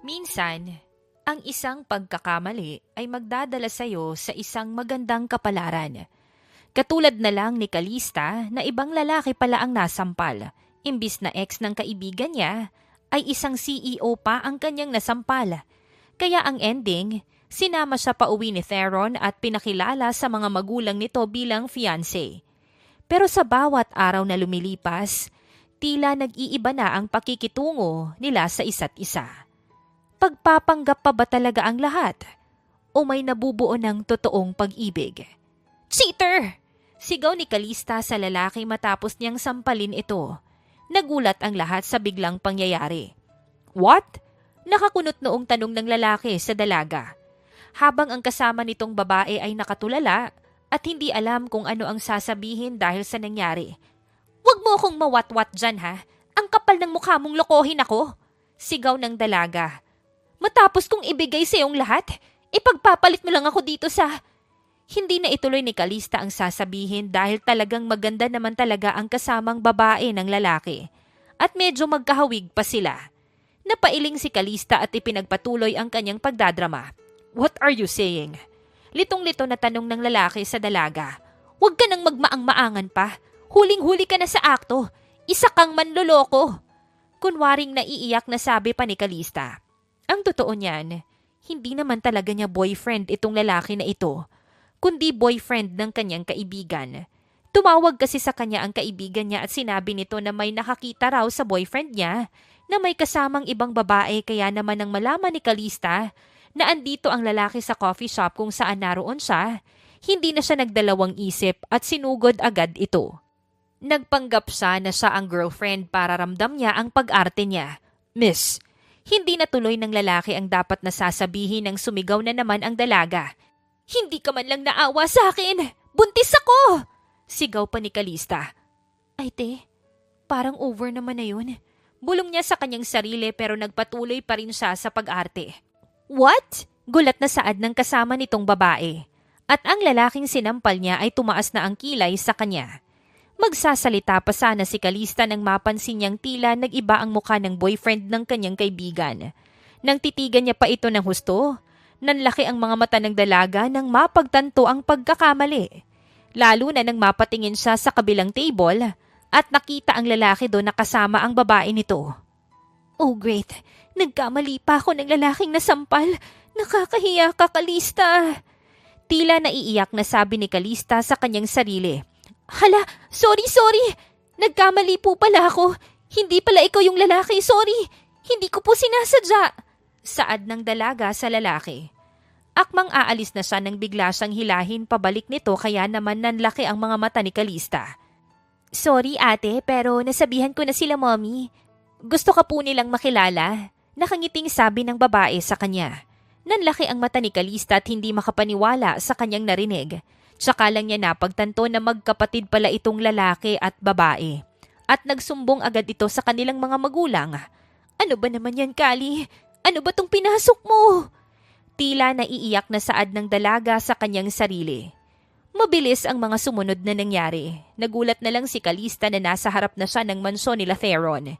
Minsan, ang isang pagkakamali ay magdadala sa iyo sa isang magandang kapalaran. Katulad na lang ni Calista na ibang lalaki pala ang nasampal. Imbis na ex ng kaibigan niya, ay isang CEO pa ang kanyang nasampal. Kaya ang ending, sinama siya pauwi ni Theron at pinakilala sa mga magulang nito bilang fiancé. Pero sa bawat araw na lumilipas, tila nag-iiba na ang pakikitungo nila sa isa't isa. Pagpapanggap pa ba talaga ang lahat? O may nabubuo ng totoong pag-ibig? Cheater! Sigaw ni Calista sa lalaki matapos niyang sampalin ito. Nagulat ang lahat sa biglang pangyayari. What? Nakakunot noong tanong ng lalaki sa dalaga. Habang ang kasama nitong babae ay nakatulala at hindi alam kung ano ang sasabihin dahil sa nangyari. Huwag mo akong mawat-wat dyan ha. Ang kapal ng mukha mong lokohin ako. Sigaw ng dalaga. Matapos kong ibigay sa iyong lahat, ipagpapalit mo lang ako dito sa... Hindi na ituloy ni Calista ang sasabihin dahil talagang maganda naman talaga ang kasamang babae ng lalaki. At medyo magkahawig pa sila. Napailing si Calista at ipinagpatuloy ang kanyang pagdadrama. What are you saying? Litong-lito na tanong ng lalaki sa dalaga. Huwag ka nang magmaang-maangan pa. Huling-huli ka na sa akto. Isa kang manloloko. Kunwaring naiiyak na sabi pa ni Calista. Ang totoo niyan, hindi naman talaga niya boyfriend itong lalaki na ito, kundi boyfriend ng kanyang kaibigan. Tumawag kasi sa kanya ang kaibigan niya at sinabi nito na may nakakita raw sa boyfriend niya na may kasamang ibang babae kaya naman nang malaman ni Calista na andito ang lalaki sa coffee shop kung saan naroon siya, hindi na siya nagdalawang isip at sinugod agad ito. Nagpanggap siya na siya ang girlfriend para ramdam niya ang pag-arte niya. Miss, hindi natuloy ng lalaki ang dapat na sasabihin nang sumigaw na naman ang dalaga. Hindi ka man lang naawa sa akin! Buntis ako! Sigaw pa ni Calista. Ay te, parang over naman na yun. Bulong niya sa kanyang sarili pero nagpatuloy pa rin siya sa pag-arte. What? Gulat na saad ng kasama nitong babae. At ang lalaking sinampal niya ay tumaas na ang kilay sa kanya. Magsasalita pa sana si Calista nang mapansin niyang tila nag-iba ang mukha ng boyfriend ng kanyang kaibigan. Nang titigan niya pa ito ng husto, nanlaki ang mga mata ng dalaga nang mapagtanto ang pagkakamali. Lalo na nang mapatingin siya sa kabilang table at nakita ang lalaki doon na kasama ang babae nito. Oh great, nagkamali pa ako ng lalaking nasampal. Nakakahiya ka, Calista. Tila naiiyak na sabi ni Calista sa kanyang sarili. Hala, sorry. Nagkamali po pala ako. Hindi pala ikaw yung lalaki, sorry. Hindi ko po sinasadya. Saad ng dalaga sa lalaki. Akmang aalis na siya nang bigla siyang hilahin pabalik nito kaya naman nanlaki ang mga mata ni Calista. Sorry ate, pero nasabihan ko na sila mommy. Gusto ka po nilang makilala? Nakangiting sabi ng babae sa kanya. Nanlaki ang mata ni Calista at hindi makapaniwala sa kanyang narinig. Tsaka lang niya napagtanto na magkapatid pala itong lalaki at babae. At nagsumbong agad ito sa kanilang mga magulang. Ano ba naman yan, Kali? Ano ba tong pinasok mo? Tila naiiyak na saad ng dalaga sa kanyang sarili. Mabilis ang mga sumunod na nangyari. Nagulat na lang si Calista na nasa harap na siya ng mansyon nila Theron.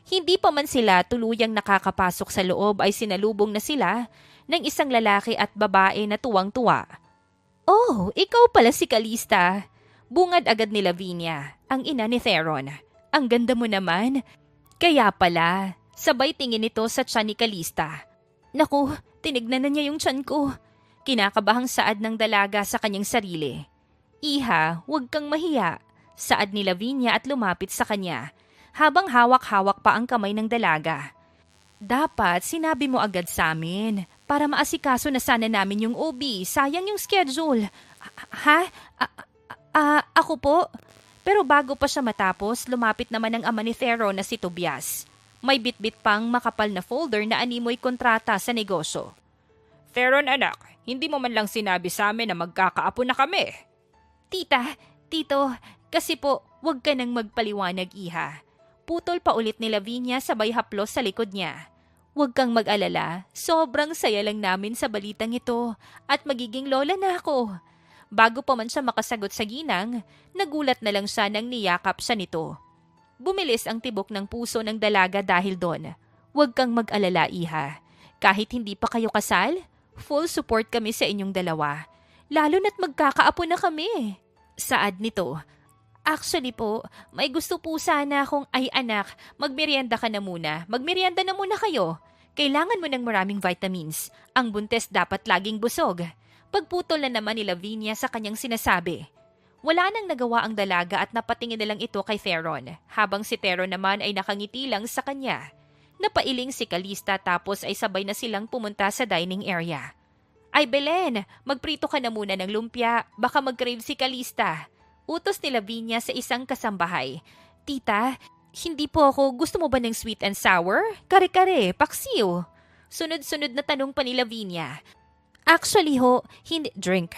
Hindi pa man sila tuluyang nakakapasok sa loob ay sinalubong na sila ng isang lalaki at babae na tuwang-tuwa. Oh, ikaw pala si Calista. Bungad agad ni Lavinia, ang ina ni Theron. Ang ganda mo naman. Kaya pala, sabay tingin ito sa tiyan ni Calista. Naku, tinignan na niya yung tiyan ko. Kinakabahang saad ng dalaga sa kanyang sarili. Iha, huwag kang mahiya. Saad ni Lavinia at lumapit sa kanya, habang hawak-hawak pa ang kamay ng dalaga. Dapat sinabi mo agad sa amin. Para maasikaso na sana namin yung OB. Sayang yung schedule. Ha? Ako po? Pero bago pa siya matapos, lumapit naman ang ama ni Theron na si Tobias. May bitbit pang makapal na folder na animoy kontrata sa negosyo. Theron anak, hindi mo man lang sinabi sa amin na magkakaapo na kami. Tita, tito, kasi po, wag ka nang magpaliwanag iha. Putol pa ulit ni Lavinia sabay haplos sa likod niya. Huwag kang mag-alala, sobrang saya lang namin sa balitang ito at magiging lola na ako. Bago pa man siya makasagot sa ginang, nagulat na lang siya nang niyakap siya nito. Bumilis ang tibok ng puso ng dalaga dahil doon. Huwag kang mag-alala, iha. Kahit hindi pa kayo kasal, full support kami sa inyong dalawa. Lalo na't magkakaapo na kami. Saad nito, actually po, may gusto po sana akong, ay anak, magmerienda ka na muna. Magmerienda na muna kayo. Kailangan mo ng maraming vitamins. Ang buntes dapat laging busog. Pagputol na naman ni Lavinia sa kanyang sinasabi. Wala nang nagawa ang dalaga at napatingin na lang ito kay Theron, habang si Theron naman ay nakangiti lang sa kanya. Napailing si Calista tapos ay sabay na silang pumunta sa dining area. Ay Belen, magprito ka na muna ng lumpia, baka mag-crave si Calista. Utos ni Lavinia sa isang kasambahay. Tita, hindi po ako, gusto mo ba ng sweet and sour? Kare-kare, paksiw. Sunod-sunod na tanong pa ni Lavinia. Actually ho, hindi drink.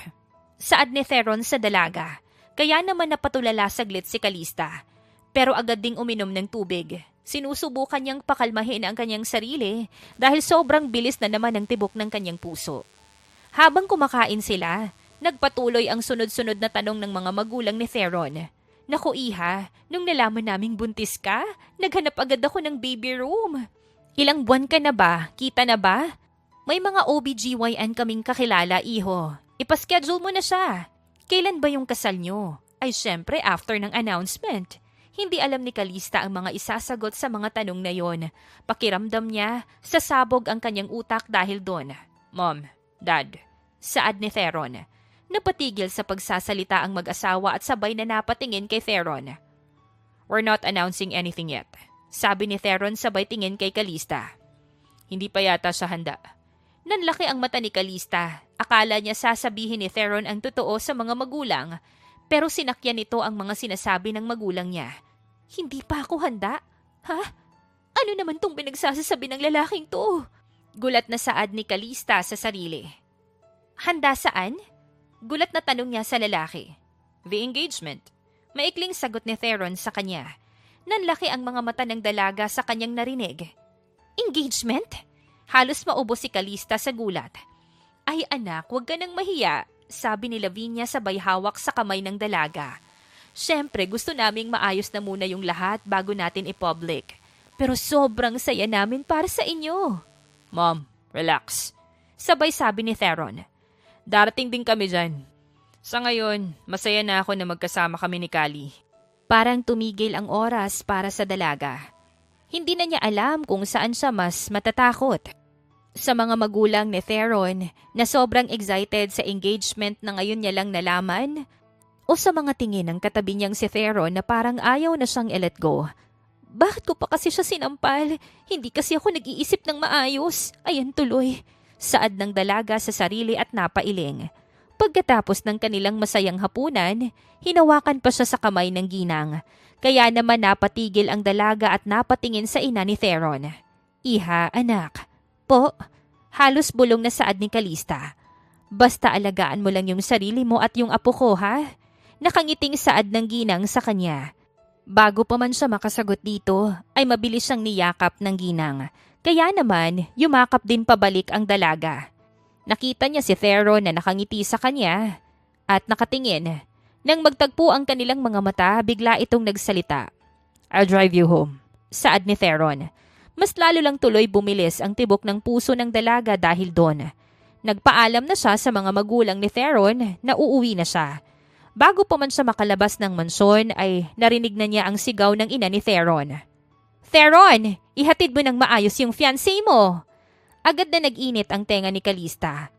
Saad ni Theron sa dalaga. Kaya naman napatulala saglit si Calista. Pero agad ding uminom ng tubig. Sinusubukan niyang pakalmahin ang kanyang sarili dahil sobrang bilis na naman ang tibok ng kanyang puso. Habang kumakain sila, nagpatuloy ang sunod-sunod na tanong ng mga magulang ni Theron. Naku iha, nung nalaman naming buntis ka, naghanap agad ako ng baby room. Ilang buwan ka na ba? Kita na ba? May mga OBGYN kaming kakilala, iho. Ipaschedule mo na siya. Kailan ba yung kasal nyo? Ay syempre after ng announcement. Hindi alam ni Calista ang mga isasagot sa mga tanong na yon. Pakiramdam niya, sasabog ang kanyang utak dahil doon. Mom, Dad, saad ni Theron. Napatigil sa pagsasalita ang mag-asawa at sabay na napatingin kay Theron. We're not announcing anything yet, sabi ni Theron sabay tingin kay Calista. Hindi pa yata siya handa. Nanlaki ang mata ni Calista. Akala niya sasabihin ni Theron ang totoo sa mga magulang, pero sinakyan nito ang mga sinasabi ng magulang niya. Hindi pa ako handa? Ha? Ano naman tong pinagsasasabi ng lalaking to? Gulat na saad ni Calista sa sarili. Handa saan? Gulat na tanong niya sa lalaki. The engagement. Maikling sagot ni Theron sa kanya. Nanlaki ang mga mata ng dalaga sa kanyang narinig. Engagement? Halos maubos si Calista sa gulat. Ay anak, huwag ka nang mahiya, sabi ni Lavinia sabay hawak sa kamay ng dalaga. Siyempre, gusto naming maayos na muna yung lahat bago natin i-public. Pero sobrang saya namin para sa inyo. Mom, relax. Sabay sabi ni Theron. Darating din kami dyan. Sa ngayon, masaya na ako na magkasama kami ni Callie. Parang tumigil ang oras para sa dalaga. Hindi na niya alam kung saan siya mas matatakot. Sa mga magulang ni Theron na sobrang excited sa engagement na ngayon niya lang nalaman, o sa mga tingin ng katabi niyang si Theron na parang ayaw na siyang i-let go. Bakit ko pa kasi siya sinampal? Hindi kasi ako nag-iisip ng maayos. Ayan tuloy. Saad ng dalaga sa sarili at napailing. Pagkatapos ng kanilang masayang hapunan, hinawakan pa siya sa kamay ng ginang. Kaya naman napatigil ang dalaga at napatingin sa ina ni Theron. Iha, anak. Po, halos bulong na saad ni Calista. Basta alagaan mo lang yung sarili mo at yung apo ko, ha? Nakangiting saad ng ginang sa kanya. Bago pa man siya makasagot dito, ay mabilis siyang niyakap ng ginang. Kaya naman, yumakap din pabalik ang dalaga. Nakita niya si Theron na nakangiti sa kanya at nakatingin. Nang magtagpo ang kanilang mga mata, bigla itong nagsalita. I'll drive you home, saad ni Theron. Mas lalo lang tuloy bumilis ang tibok ng puso ng dalaga dahil doon. Nagpaalam na siya sa mga magulang ni Theron na uuwi na siya. Bago pa man siya makalabas ng mansyon ay narinig na niya ang sigaw ng ina ni Theron. Theron, ihatid mo ng maayos yung fiancé mo. Agad na nag-init ang tenga ni Calista.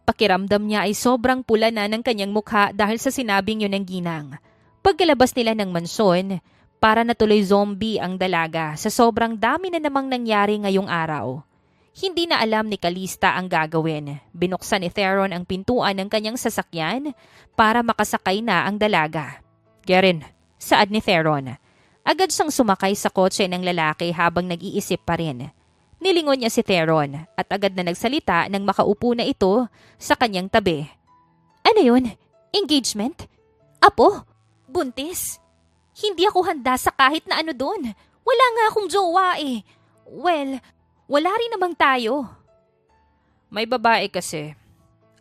Pakiramdam niya ay sobrang pula na ng kanyang mukha dahil sa sinabing yun ng ginang. Pagkalabas nila ng mansyon, para natuloy zombie ang dalaga sa sobrang dami na namang nangyari ngayong araw. Hindi na alam ni Calista ang gagawin. Binuksan ni Theron ang pintuan ng kanyang sasakyan para makasakay na ang dalaga. Gerin, saad ni Theron. Agad siyang sumakay sa kotse ng lalaki habang nag-iisip pa rin. Nilingon niya si Theron at agad na nagsalita nang makaupo na ito sa kanyang tabi. Ano yun? Engagement? Apo? Buntis? Hindi ako handa sa kahit na ano doon. Wala nga akong jowa eh. Well, wala rin namang tayo. May babae kasi.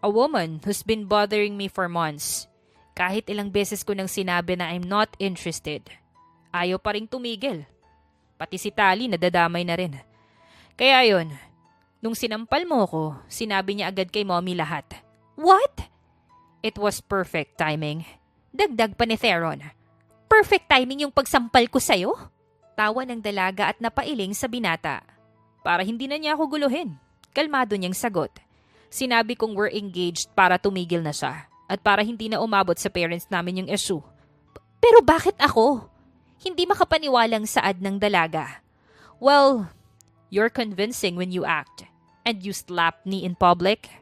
A woman who's been bothering me for months. Kahit ilang beses ko nang sinabi na I'm not interested. Ayaw pa ring tumigil. Pati si Tali nadadamay na rin. Kaya yun, Nung sinampal mo ko, sinabi niya agad kay mommy lahat. What? It was perfect timing. Dagdag pa ni Theron. Perfect timing yung pagsampal ko sa'yo? Tawa ng dalaga at napailing sa binata. Para hindi na niya ako guluhin. Kalmado niyang sagot. Sinabi kong we're engaged para tumigil na siya at para hindi na umabot sa parents namin yung issue. Pero bakit ako? Hindi makapaniwalang saad ng dalaga. Well, you're convincing when you act and you slap me in public.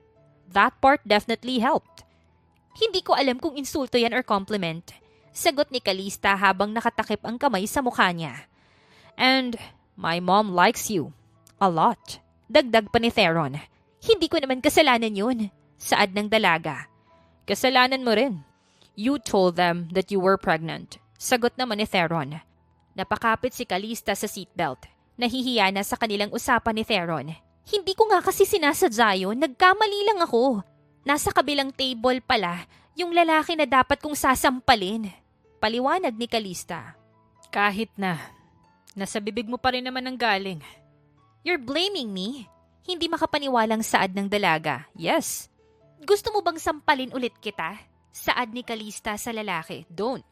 That part definitely helped. Hindi ko alam kung insulto yan or compliment. Sagot ni Calista habang nakatakip ang kamay sa mukha niya. And my mom likes you. A lot. Dagdag pa ni Theron. Hindi ko naman kasalanan yun. Saad ng dalaga. Kasalanan mo rin. You told them that you were pregnant. Sagot naman ni Theron. Napakapit si Calista sa seatbelt. Nahihiya na sa kanilang usapan ni Theron. Hindi ko nga kasi sinasadya yun. Nagkamali lang ako. Nasa kabilang table pala yung lalaki na dapat kong sasampalin. Paliwanag ni Calista. Kahit na. Nasa bibig mo pa rin naman ang galing. You're blaming me? Hindi makapaniwalang saad ng dalaga. Yes. Gusto mo bang sampalin ulit kita? Saad ni Calista sa lalaki. Don't.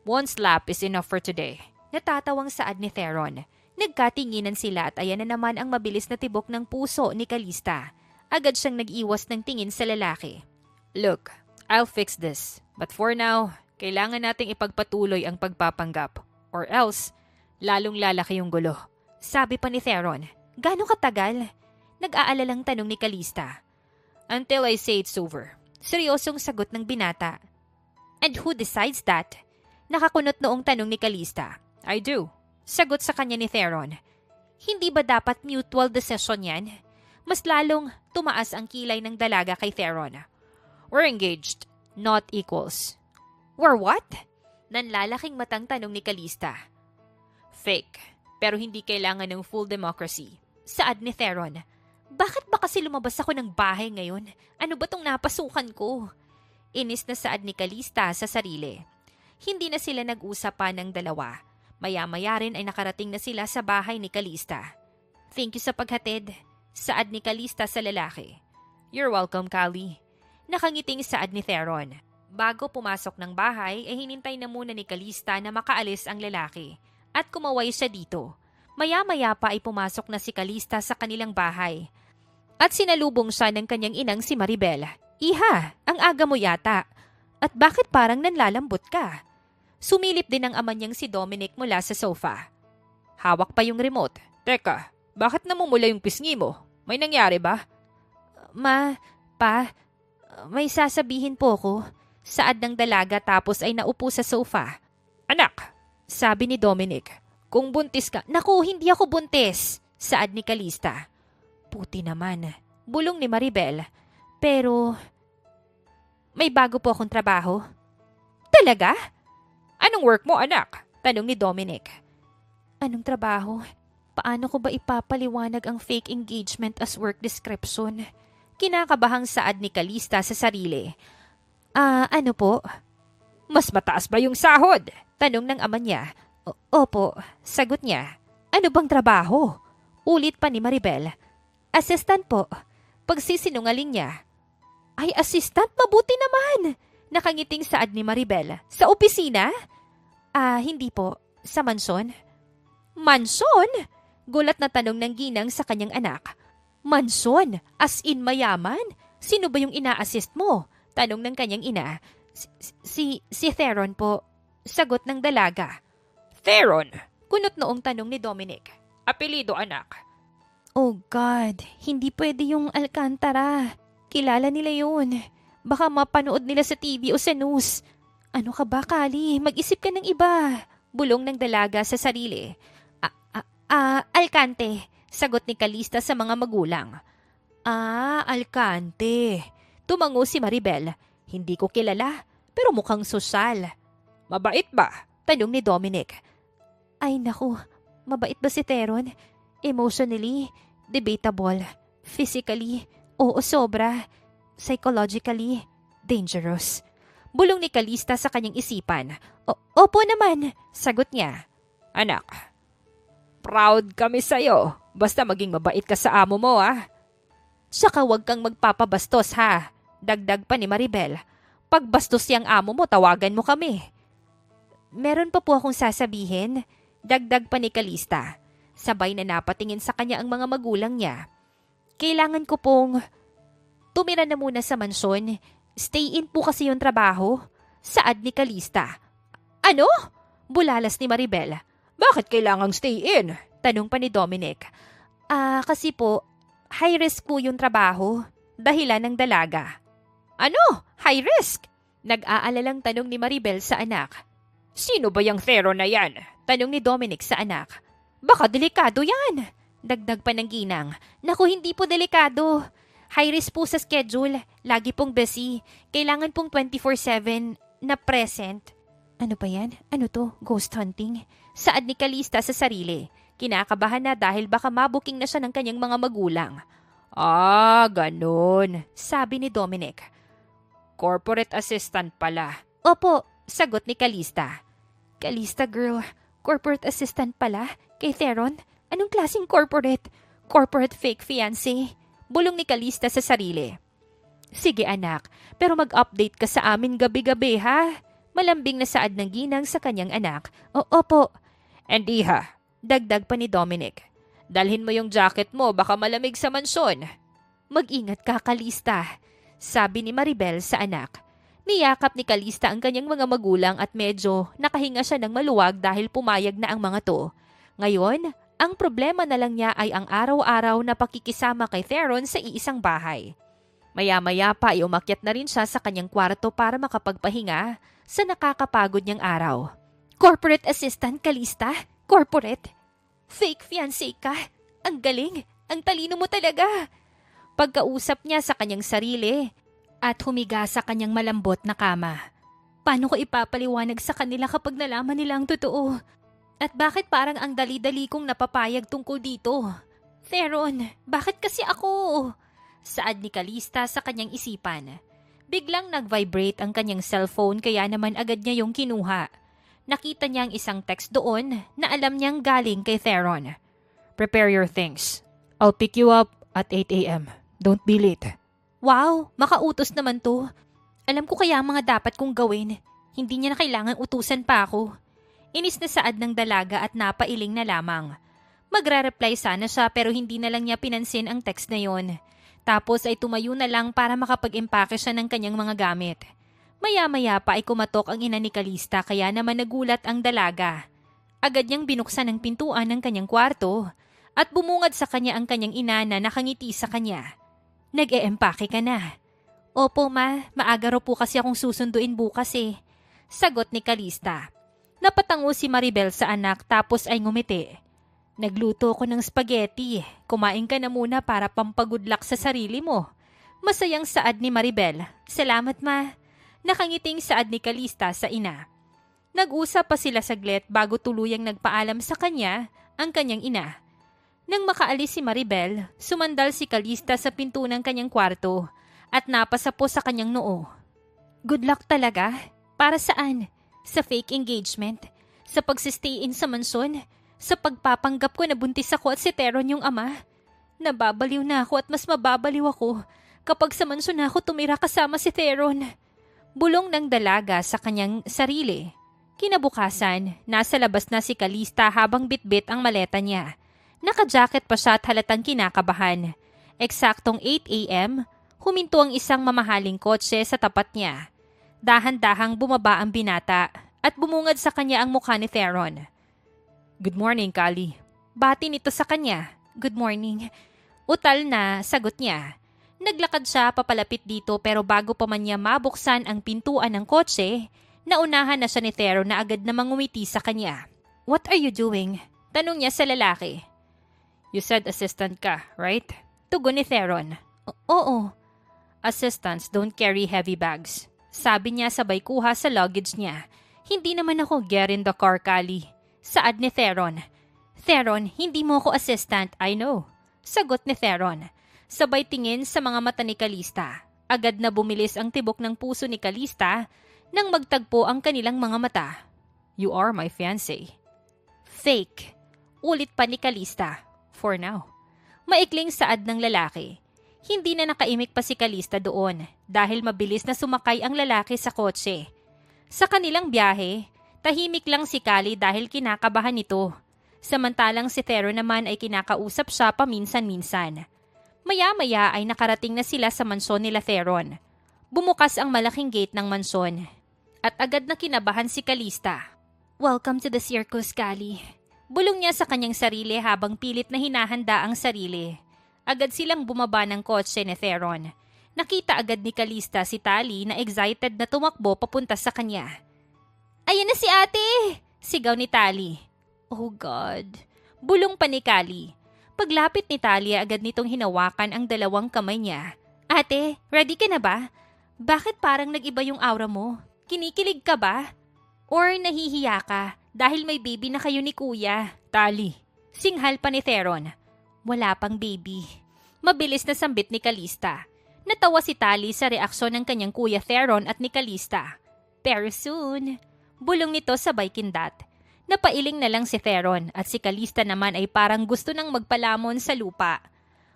One slap is enough for today. Natatawang saad ni Theron. Nagkatinginan sila at ayan na naman ang mabilis na tibok ng puso ni Calista. Agad siyang nag-iwas ng tingin sa lalaki. Look, I'll fix this. But for now, kailangan nating ipagpatuloy ang pagpapanggap. Or else, lalong lalaki yung gulo. Sabi pa ni Theron. Gano'ng katagal? Nag-aalalang tanong ni Calista. Until I say it's over. Seryosong sagot ng binata. And who decides that? Nakakunot noong tanong ni Calista. I do. Sagot sa kanya ni Theron. Hindi ba dapat mutual decision yan? Mas lalong tumaas ang kilay ng dalaga kay Theron. We're engaged, not equals. We're what? Nanlalaking matang tanong ni Calista. Fake, pero hindi kailangan ng full democracy. Saad ni Theron. Bakit ba kasi lumabas ako ng bahay ngayon? Ano ba tong napasukan ko? Inis na saad ni Calista sa sarili. Hindi na sila nag-usapan ng dalawa. Maya-maya rin ay nakarating na sila sa bahay ni Calista. Thank you sa paghatid. Saad ni Calista sa lalaki. You're welcome, Callie. Nakangiting saad ni Theron. Bago pumasok ng bahay ay hinintay na muna ni Calista na makaalis ang lalaki. At kumaway siya dito. Maya-maya pa ay pumasok na si Calista sa kanilang bahay. At sinalubong siya ng kanyang inang si Maribel. Iha, ang aga mo yata. At bakit parang nanlalambot ka? Sumilip din ang ama niyang si Dominic mula sa sofa. Hawak pa yung remote. Teka, bakit namumula yung pisngi mo? May nangyari ba? May sasabihin po ko. Saad ng dalaga tapos ay naupo sa sofa. Anak, sabi ni Dominic. Kung buntis ka, naku, hindi ako buntis, saad ni Calista. Puti naman, bulong ni Maribel. Pero, may bago po akong trabaho. Talaga? Anong work mo, anak? Tanong ni Dominic. Anong trabaho? Paano ko ba ipapaliwanag ang fake engagement as work description? Kinakabahang saad ni Calista sa sarili. Ano po? Mas mataas ba yung sahod? Tanong ng ama niya. Opo, sagot niya. Ano bang trabaho? Ulit pa ni Maribel. Assistant po. Pagsisinungaling niya. Ay, assistant? Mabuti naman! Nakangiting saad ni Maribel. Sa opisina? Hindi po. Sa mansyon. Mansyon? Gulat na tanong ng ginang sa kanyang anak. Mansyon? As in mayaman? Sino ba yung ina-assist mo? Tanong ng kanyang ina. Si Theron po. Sagot ng dalaga. Theron? Kunot noong tanong ni Dominic. Apelido, anak. Oh God, hindi pwede yung Alcantara. Kilala nila yun. Baka mapanood nila sa TV o sa news. Ano ka ba, Kali? Mag-isip ka ng iba. Bulong ng dalaga sa sarili. Alcante. Sagot ni Calista sa mga magulang. Alcante. Tumango si Maribel. Hindi ko kilala, pero mukhang sosyal. Mabait ba? Tanong ni Dominic. Ay naku, mabait ba si Theron? Emotionally, debatable. Physically, oo sobra. Psychologically, dangerous. Bulong ni Calista sa kanyang isipan. Opo naman, sagot niya. Anak, proud kami sa'yo. Basta maging mabait ka sa amo mo, ah. Tsaka huwag kang magpapabastos ha. Dagdag pa ni Maribel. Pag bastos yang amo mo, tawagan mo kami. Meron pa po akong sasabihin. Dagdag pa ni Calista. Sabay na napatingin sa kanya ang mga magulang niya. Kailangan ko pong tumira na muna sa mansyon. Stay in po kasi yung trabaho. Saad ni Calista. Ano? Bulalas ni Maribel. Bakit kailangang stay in? Tanong pa ni Dominic. Kasi po, high risk po yung trabaho. Dahilan ng dalaga. Ano? High risk? Nag-aalalang tanong ni Maribel sa anak. Sino ba yung Theron na yan? Tanong ni Dominic sa anak. Baka delikado yan. Dagdag pa ng ginang. Naku, hindi po delikado. High risk po sa schedule. Lagi pong busy. Kailangan pong 24/7 na present. Ano ba yan? Ano to? Ghost hunting? Saad ni Calista sa sarili. Kinakabahan na dahil baka mabuking na siya ng kanyang mga magulang. Ganun. Sabi ni Dominic. Corporate assistant pala. Opo, sagot ni Calista. Calista girl, corporate assistant pala? Kay Theron? Anong klaseng corporate? Corporate fake fiancé? Bulong ni Calista sa sarili. Sige anak, pero mag-update ka sa amin gabi-gabi ha? Malambing na saad ng ginang sa kanyang anak. Opo. And iha, dagdag pa ni Dominic. Dalhin mo yung jacket mo, baka malamig sa mansyon. Mag-ingat ka, Calista, sabi ni Maribel sa anak. Niyakap ni Calista ang kanyang mga magulang at medyo nakahinga siya ng maluwag dahil pumayag na ang mga to. Ngayon, ang problema na lang niya ay ang araw-araw na pakikisama kay Theron sa iisang bahay. Maya-maya pa ay umakyat na rin siya sa kanyang kwarto para makapagpahinga sa nakakapagod niyang araw. Corporate assistant, Calista? Corporate? Fake fiancé ka? Ang galing! Ang talino mo talaga! Pagkausap niya sa kanyang sarili at humiga sa kanyang malambot na kama. Paano ko ipapaliwanag sa kanila kapag nalaman nila ang totoo? At bakit parang ang dali-dali kong napapayag tungkol dito? Theron, bakit kasi ako? Saad ni Calista sa kanyang isipan. Biglang nag-vibrate ang kanyang cellphone kaya naman agad niya yung kinuha. Nakita niya ang isang text doon na alam niyang galing kay Theron. Prepare your things. I'll pick you up at 8 a.m. Don't be late. Wow, makautos naman to. Alam ko kaya ang mga dapat kong gawin. Hindi niya na kailangan utusan pa ako. Inis na saad ng dalaga at napailing na lamang. Magre-reply sana siya pero hindi na lang niya pinansin ang text na yon. Tapos ay tumayo na lang para makapag-empake siya ng kanyang mga gamit. Maya-maya pa ay kumatok ang ina ni Calista kaya naman nagulat ang dalaga. Agad niyang binuksan ang pintuan ng kanyang kwarto at bumungad sa kanya ang kanyang ina na nakangiti sa kanya. Nag-e-empake ka na. Opo ma, maaga raw po kasi akong susunduin bukas eh. Sagot ni Calista. Napatango si Maribel sa anak tapos ay ngumiti. Nagluto ko ng spaghetti. Kumain ka na muna para pampagudlak sa sarili mo. Masayang saad ni Maribel. Salamat ma. Nakangiting saad ni Calista sa ina. Nag-usap pa sila saglit bago tuluyang nagpaalam sa kanya ang kanyang ina. Nang makaalis si Maribel, sumandal si Calista sa pinto ng kanyang kwarto at napasa po sa kanyang noo. Good luck talaga? Para saan? Sa fake engagement? Sa pagsistay in sa mansyon? Sa pagpapanggap ko na buntis ako at si Theron yung ama? Nababaliw na ako at mas mababaliw ako kapag sa mansyon na ako tumira kasama si Theron. Bulong ng dalaga sa kanyang sarili. Kinabukasan, nasa labas na si Calista habang bitbit ang maleta niya. Naka-jacket pa siya at halatang kinakabahan. Eksaktong 8 a.m., huminto ang isang mamahaling kotse sa tapat niya. Dahan-dahang bumaba ang binata at bumungad sa kanya ang mukha ni Theron. Good morning, Kali. Bati nito sa kanya. Good morning. Utal na, sagot niya. Naglakad siya papalapit dito pero bago pa man niya mabuksan ang pintuan ng kotse, naunahan na siya ni Theron na agad na mangumiti sa kanya. What are you doing? Tanong niya sa lalaki. You said assistant ka, right? Tugon ni Theron. Oo. Assistants don't carry heavy bags. Sabi niya sabay kuha sa luggage niya. Hindi naman ako get in the car, Kali. Saad ni Theron. Theron, hindi mo ako assistant, I know. Sagot ni Theron. Sabay tingin sa mga mata ni Calista. Agad na bumilis ang tibok ng puso ni Calista nang magtagpo ang kanilang mga mata. You are my fiancé. Fake. Ulit pa ni Calista. For now. Maikling saad ng lalaki. Hindi na nakaimik pa si Calista doon dahil mabilis na sumakay ang lalaki sa kotse. Sa kanilang biyahe, tahimik lang si Callie dahil kinakabahan nito. Samantalang si Theron naman ay kinakausap siya paminsan-minsan. Maya-maya ay nakarating na sila sa mansyon nila Theron. Bumukas ang malaking gate ng mansyon at agad na kinabahan si Calista. "Welcome to the circus, Callie." Bulong niya sa kanyang sarili habang pilit na hinahanda ang sarili. Agad silang bumaba ng kotse ni Theron. Nakita agad ni Calista si Tali na excited na tumakbo papunta sa kanya. "Ayan na si ate!" Sigaw ni Tali. "Oh God!" Bulong pa ni Callie. Paglapit ni Tali agad nitong hinawakan ang dalawang kamay niya. "Ate, ready ka na ba? Bakit parang nag-iba yung aura mo? Kinikilig ka ba? Or nahihiya ka dahil may baby na kayo ni kuya?" "Tali." Singhal pa ni Theron. "Wala pang baby." Mabilis na sambit ni Calista. Natawa si Tali sa reaksyon ng kanyang kuya Theron at ni Calista. "Pero soon." Bulong nito sabay kindat. Napailing na lang si Theron at si Calista naman ay parang gusto nang magpalamon sa lupa.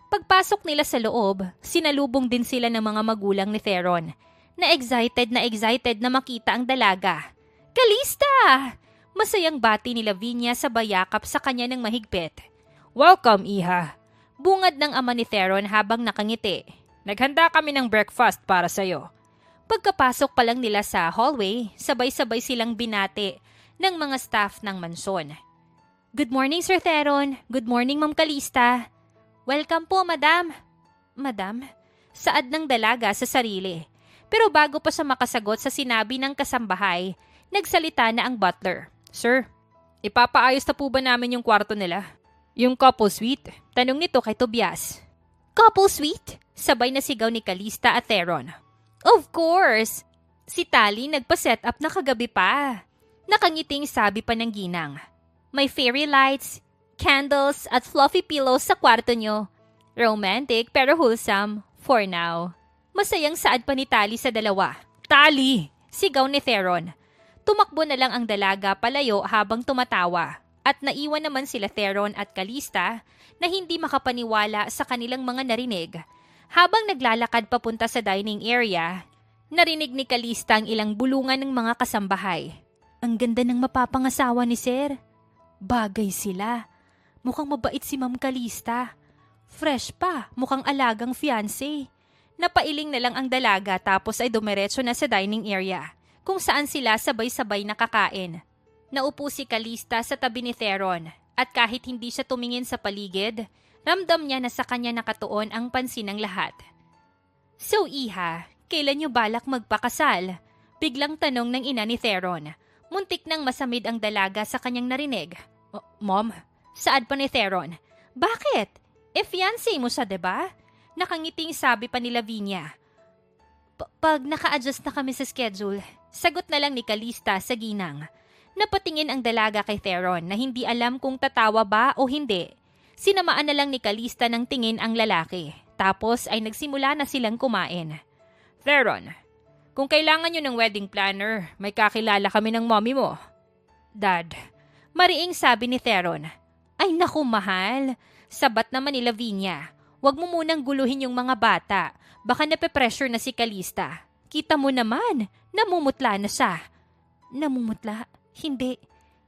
Pagpasok nila sa loob, sinalubong din sila ng mga magulang ni Theron na excited na makita ang dalaga. "Calista!" Masayang bati ni Lavinia sa bayakap sa kanya ng mahigpit. "Welcome, Iha." Bungad ng ama ni Theron habang nakangiti. "Naghanda kami ng breakfast para sa'yo." Pagkapasok pa lang nila sa hallway, sabay-sabay silang binati ng mga staff ng mansyon. "Good morning, Sir Theron. Good morning, Ma'am Calista." "Welcome po, Madam." "Madam?" Saad ng dalaga sa sarili. Pero bago pa siya makasagot sa sinabi ng kasambahay, nagsalita na ang butler. "Sir, ipapaayos na po ba namin yung kwarto nila? Yung couple suite?" Tanong nito kay Tobias. "Couple suite?" Sabay na sigaw ni Calista at Theron. "Of course!" Si Tali nagpa-set up na kagabi pa. Nakangiting sabi pa ng ginang. "May fairy lights, candles at fluffy pillows sa kwarto nyo. Romantic pero wholesome, for now." Masayang saad pa ni Tali sa dalawa. "Tali!" Sigaw ni Theron. Tumakbo na lang ang dalaga palayo habang tumatawa. At naiwan naman sila Theron at Calista na hindi makapaniwala sa kanilang mga narinig. Habang naglalakad papunta sa dining area, narinig ni Calista ang ilang bulungan ng mga kasambahay. "Ang ganda ng mapapangasawa ni Sir. Bagay sila. Mukhang mabait si Ma'am Calista. Fresh pa, mukhang alagang fiancé." Napailing na lang ang dalaga tapos ay dumiretso na sa dining area, kung saan sila sabay-sabay nakakain. Naupo si Calista sa tabi ni Theron at kahit hindi siya tumingin sa paligid, ramdam niya na sa kanya nakatuon ang pansin ng lahat. "So Iha, kailan niyo balak magpakasal?" Biglang tanong ng ina ni Theron. Muntik nang masamid ang dalaga sa kanyang narinig. "Mom?" Saad pa ni Theron. "Bakit? Fiancé mo siya, diba?" Nakangiting sabi pa ni Lavinia. Pag naka-adjust na kami sa schedule." Sagot na lang ni Calista sa ginang. Napatingin ang dalaga kay Theron na hindi alam kung tatawa ba o hindi. Sinamaan na lang ni Calista ng tingin ang lalaki. Tapos ay nagsimula na silang kumain. "Theron, kung kailangan nyo ng wedding planner, may kakilala kami ng mommy mo." "Dad." Mariing sabi ni Theron. "Ay naku mahal." Sabat naman ni Lavinia. "Huwag mo munang guluhin yung mga bata. Baka nape-pressure na si Calista. Kita mo naman, namumutla na siya." "Namumutla? Hindi.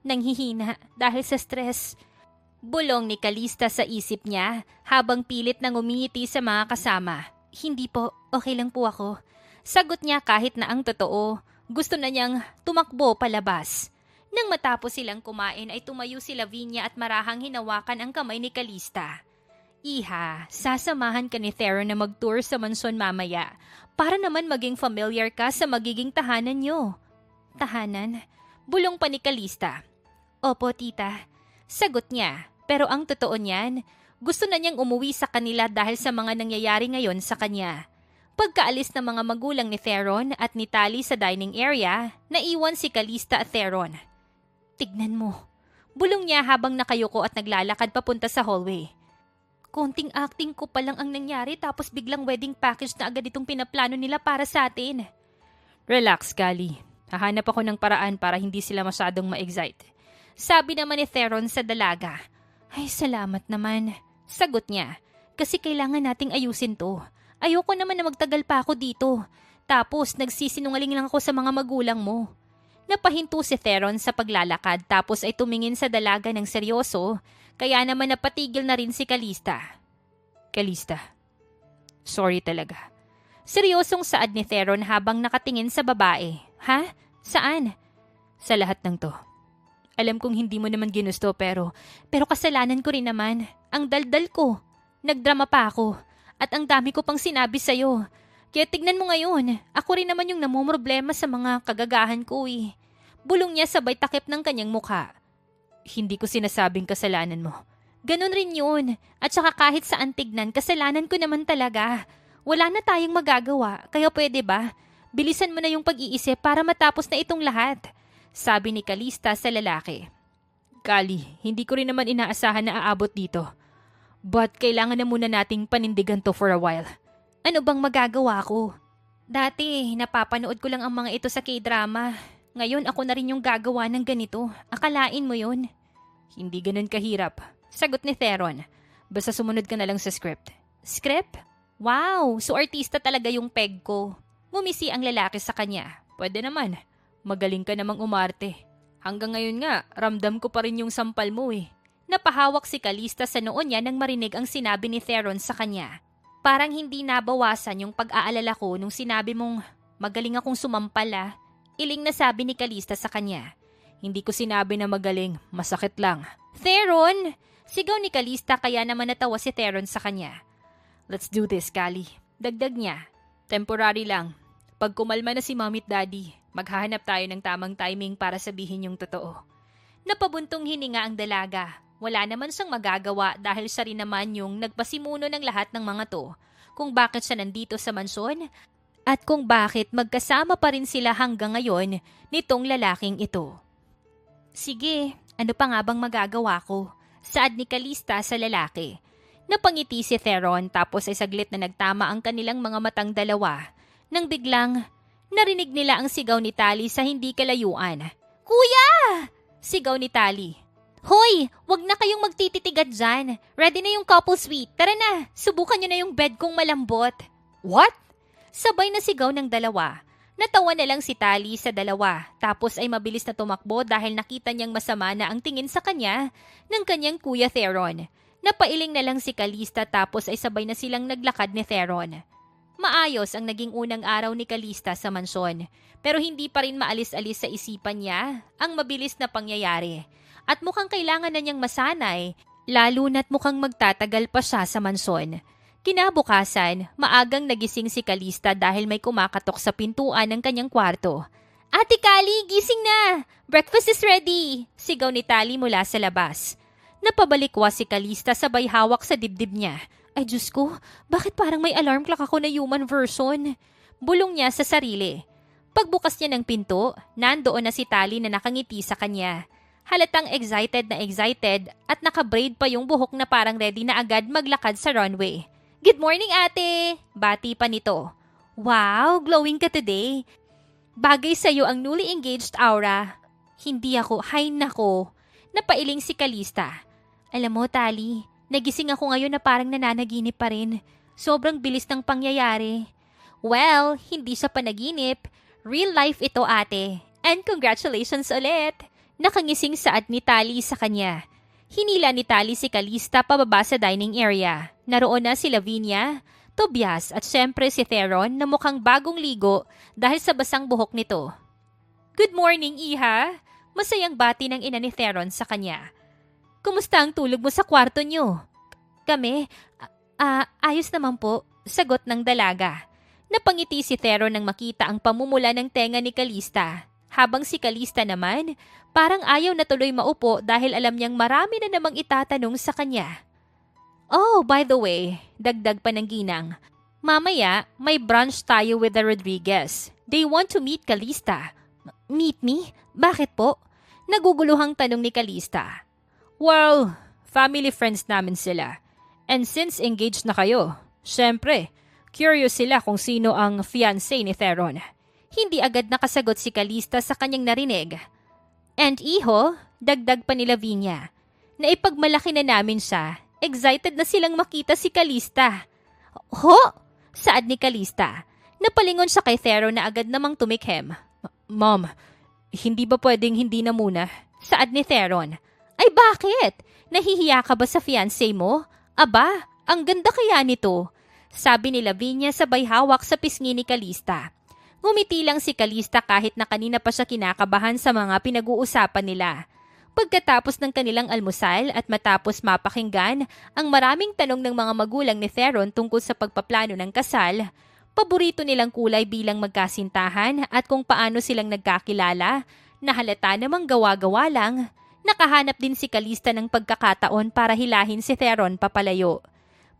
Nanghihina dahil sa stress." Bulong ni Calista sa isip niya habang pilit nang umingiti sa mga kasama. "Hindi po, okay lang po ako." Sagot niya kahit na ang totoo, gusto na niyang tumakbo palabas. Nang matapos silang kumain ay tumayo si Lavinia at marahang hinawakan ang kamay ni Calista. "Iha, sasamahan ka ni Theron na mag-tour sa mansyon mamaya para naman maging familiar ka sa magiging tahanan niyo." "Tahanan?" Bulong pa ni Calista. "Opo, tita." Sagot niya, pero ang totoo niyan, gusto na niyang umuwi sa kanila dahil sa mga nangyayari ngayon sa kanya. Pagkaalis ng mga magulang ni Theron at ni Tali sa dining area, naiwan si Calista at Theron. "Tignan mo." Bulong niya habang nakayuko at naglalakad papunta sa hallway. "Konting acting ko pa lang ang nangyari tapos biglang wedding package na agad itong pinaplano nila para sa atin." "Relax, Callie. Hahanap ako ng paraan para hindi sila masyadong ma-excite." Sabi naman ni Theron sa dalaga. "Ay, salamat naman." Sagot niya. Kasi kailangan nating ayusin to. Ayoko naman na magtagal pa ako dito. Tapos nagsisinungaling lang ako sa mga magulang mo. Napahinto si Theron sa paglalakad tapos ay tumingin sa dalaga ng seryoso, kaya naman napatigil na rin si Calista. Calista, sorry talaga. Seryosong saad ni Theron habang nakatingin sa babae. Ha? Saan? Sa lahat ng to. Alam kong hindi mo naman ginusto pero kasalanan ko rin naman. Ang daldal ko. Nagdrama pa ako. At ang dami ko pang sinabi sa'yo. Kaya tignan mo ngayon, ako rin naman yung namumroblema sa mga kagagahan ko eh. Bulong niya sabay takip ng kanyang mukha. Hindi ko sinasabing kasalanan mo. Ganon rin yun. At saka kahit saan tignan, kasalanan ko naman talaga. Wala na tayong magagawa, kaya pwede ba? Bilisan mo na yung pag-iisip para matapos na itong lahat. Sabi ni Calista sa lalaki. Kali, hindi ko rin naman inaasahan na aabot dito. But kailangan na muna nating panindigan to for a while. Ano bang magagawa ko? Dati, napapanood ko lang ang mga ito sa K-drama. Ngayon ako na rin yung gagawa ng ganito. Akalain mo yun? Hindi ganun kahirap. Sagot ni Theron. Basta sumunod ka na lang sa script. Script? Wow, so artista talaga yung peg ko. Ngumisi ang lalaki sa kanya. Pwede naman. Magaling ka namang umarte. Hanggang ngayon nga, ramdam ko pa rin yung sampal mo eh. Napahawak si Calista sa noon niya nang marinig ang sinabi ni Theron sa kanya. Parang hindi nabawasan yung pag-aalala ko nung sinabi mong magaling akong sumampal ah. Iling na sabi ni Calista sa kanya. Hindi ko sinabi na magaling, masakit lang. Theron! Sigaw ni Calista kaya naman natawa si Theron sa kanya. Let's do this, Kali. Dagdag niya. Temporary lang. Pag kumalma na si Mommy at Daddy, maghahanap tayo ng tamang timing para sabihin yung totoo. Napabuntong hininga ang dalaga. Wala naman siyang magagawa dahil siya rin naman yung nagpasimuno ng lahat ng mga to. Kung bakit siya nandito sa mansyon at kung bakit magkasama pa rin sila hanggang ngayon nitong lalaking ito. Sige, ano pa nga bang magagawa ko? Saad ni Calista sa lalaki. Napangiti si Theron tapos ay saglit na nagtama ang kanilang mga matang dalawa. Nang biglang, narinig nila ang sigaw ni Tali sa hindi kalayuan. Kuya! Sigaw ni Tali. Hoy! Wag na kayong magtititigat dyan. Ready na yung couple suite. Tara na, subukan nyo na yung bed kong malambot. What? Sabay na sigaw ng dalawa. Natawa na lang si Tali sa dalawa, tapos ay mabilis na tumakbo dahil nakita niyang masama na ang tingin sa kanya ng kanyang kuya Theron. Napailing na lang si Calista tapos ay sabay na silang naglakad ni Theron. Maayos ang naging unang araw ni Calista sa mansyon, pero hindi pa rin maalis-alis sa isipan niya ang mabilis na pangyayari. At mukhang kailangan na niyang masanay, lalo na't mukhang magtatagal pa siya sa mansyon. Kinabukasan, maagang nagising si Calista dahil may kumakatok sa pintuan ng kanyang kwarto. Ate Kali, gising na! Breakfast is ready! Sigaw ni Tali mula sa labas. Napabalikwa si Calista sabay hawak sa dibdib niya. Ay Diyos ko, bakit parang may alarm clock ako na human version? Bulong niya sa sarili. Pagbukas niya ng pinto, nandoon na si Tali na nakangiti sa kanya. Halatang excited at nakabraid pa yung buhok na parang ready na agad maglakad sa runway. Good morning, ate! Bati pa nito. Wow, glowing ka today. Bagay sa'yo ang newly engaged aura. Hindi ako, hay nako. Napailing si Calista. Alam mo, Tali, nagising ako ngayon na parang nananaginip pa rin. Sobrang bilis ng pangyayari. Well, hindi siya panaginip. Real life ito, ate. And congratulations ulit. Nakangising saad ni Tali sa kanya. Hinila ni Tali si Calista pababa sa dining area. Naroon na si Lavinia, Tobias at syempre si Theron na mukhang bagong ligo dahil sa basang buhok nito. Good morning, Iha! Masayang bati ng ina ni Theron sa kanya. Kumusta ang tulog mo sa kwarto niyo? Kami? Ayos naman po, sagot ng dalaga. Napangiti si Theron nang makita ang pamumula ng tenga ni Calista. Habang si Calista naman, parang ayaw na tuloy maupo dahil alam niyang marami na namang itatanong sa kanya. Oh, by the way, dagdag pa ng ginang. Mamaya, may brunch tayo with the Rodriguez. They want to meet Calista. Meet me? Bakit po? Naguguluhang tanong ni Calista. Well, family friends namin sila. And since engaged na kayo, syempre, curious sila kung sino ang fiancé ni Theron. Hindi agad nakasagot si Calista sa kanyang narinig. And iho, dagdag pa ni Lavinia, na ipagmalaki na namin siya Excited na silang makita si Calista. Ho! Saad ni Calista. Napalingon siya kay Theron na agad namang tumikhim. Mom, hindi ba pwedeng hindi na muna? Saad ni Theron. Ay bakit? Nahihiya ka ba sa fiancé mo? Aba, ang ganda kaya nito. Sabi ni Lavinia sabay hawak sa pisngi ni Calista. Ngumiti lang si Calista kahit na kanina pa siya kinakabahan sa mga pinag-uusapan nila. Pagkatapos ng kanilang almusal at matapos mapakinggan ang maraming tanong ng mga magulang ni Theron tungkol sa pagpaplano ng kasal, paborito nilang kulay bilang magkasintahan at kung paano silang nagkakilala, na halata namang gawa-gawa lang, nakahanap din si Calista ng pagkakataon para hilahin si Theron papalayo.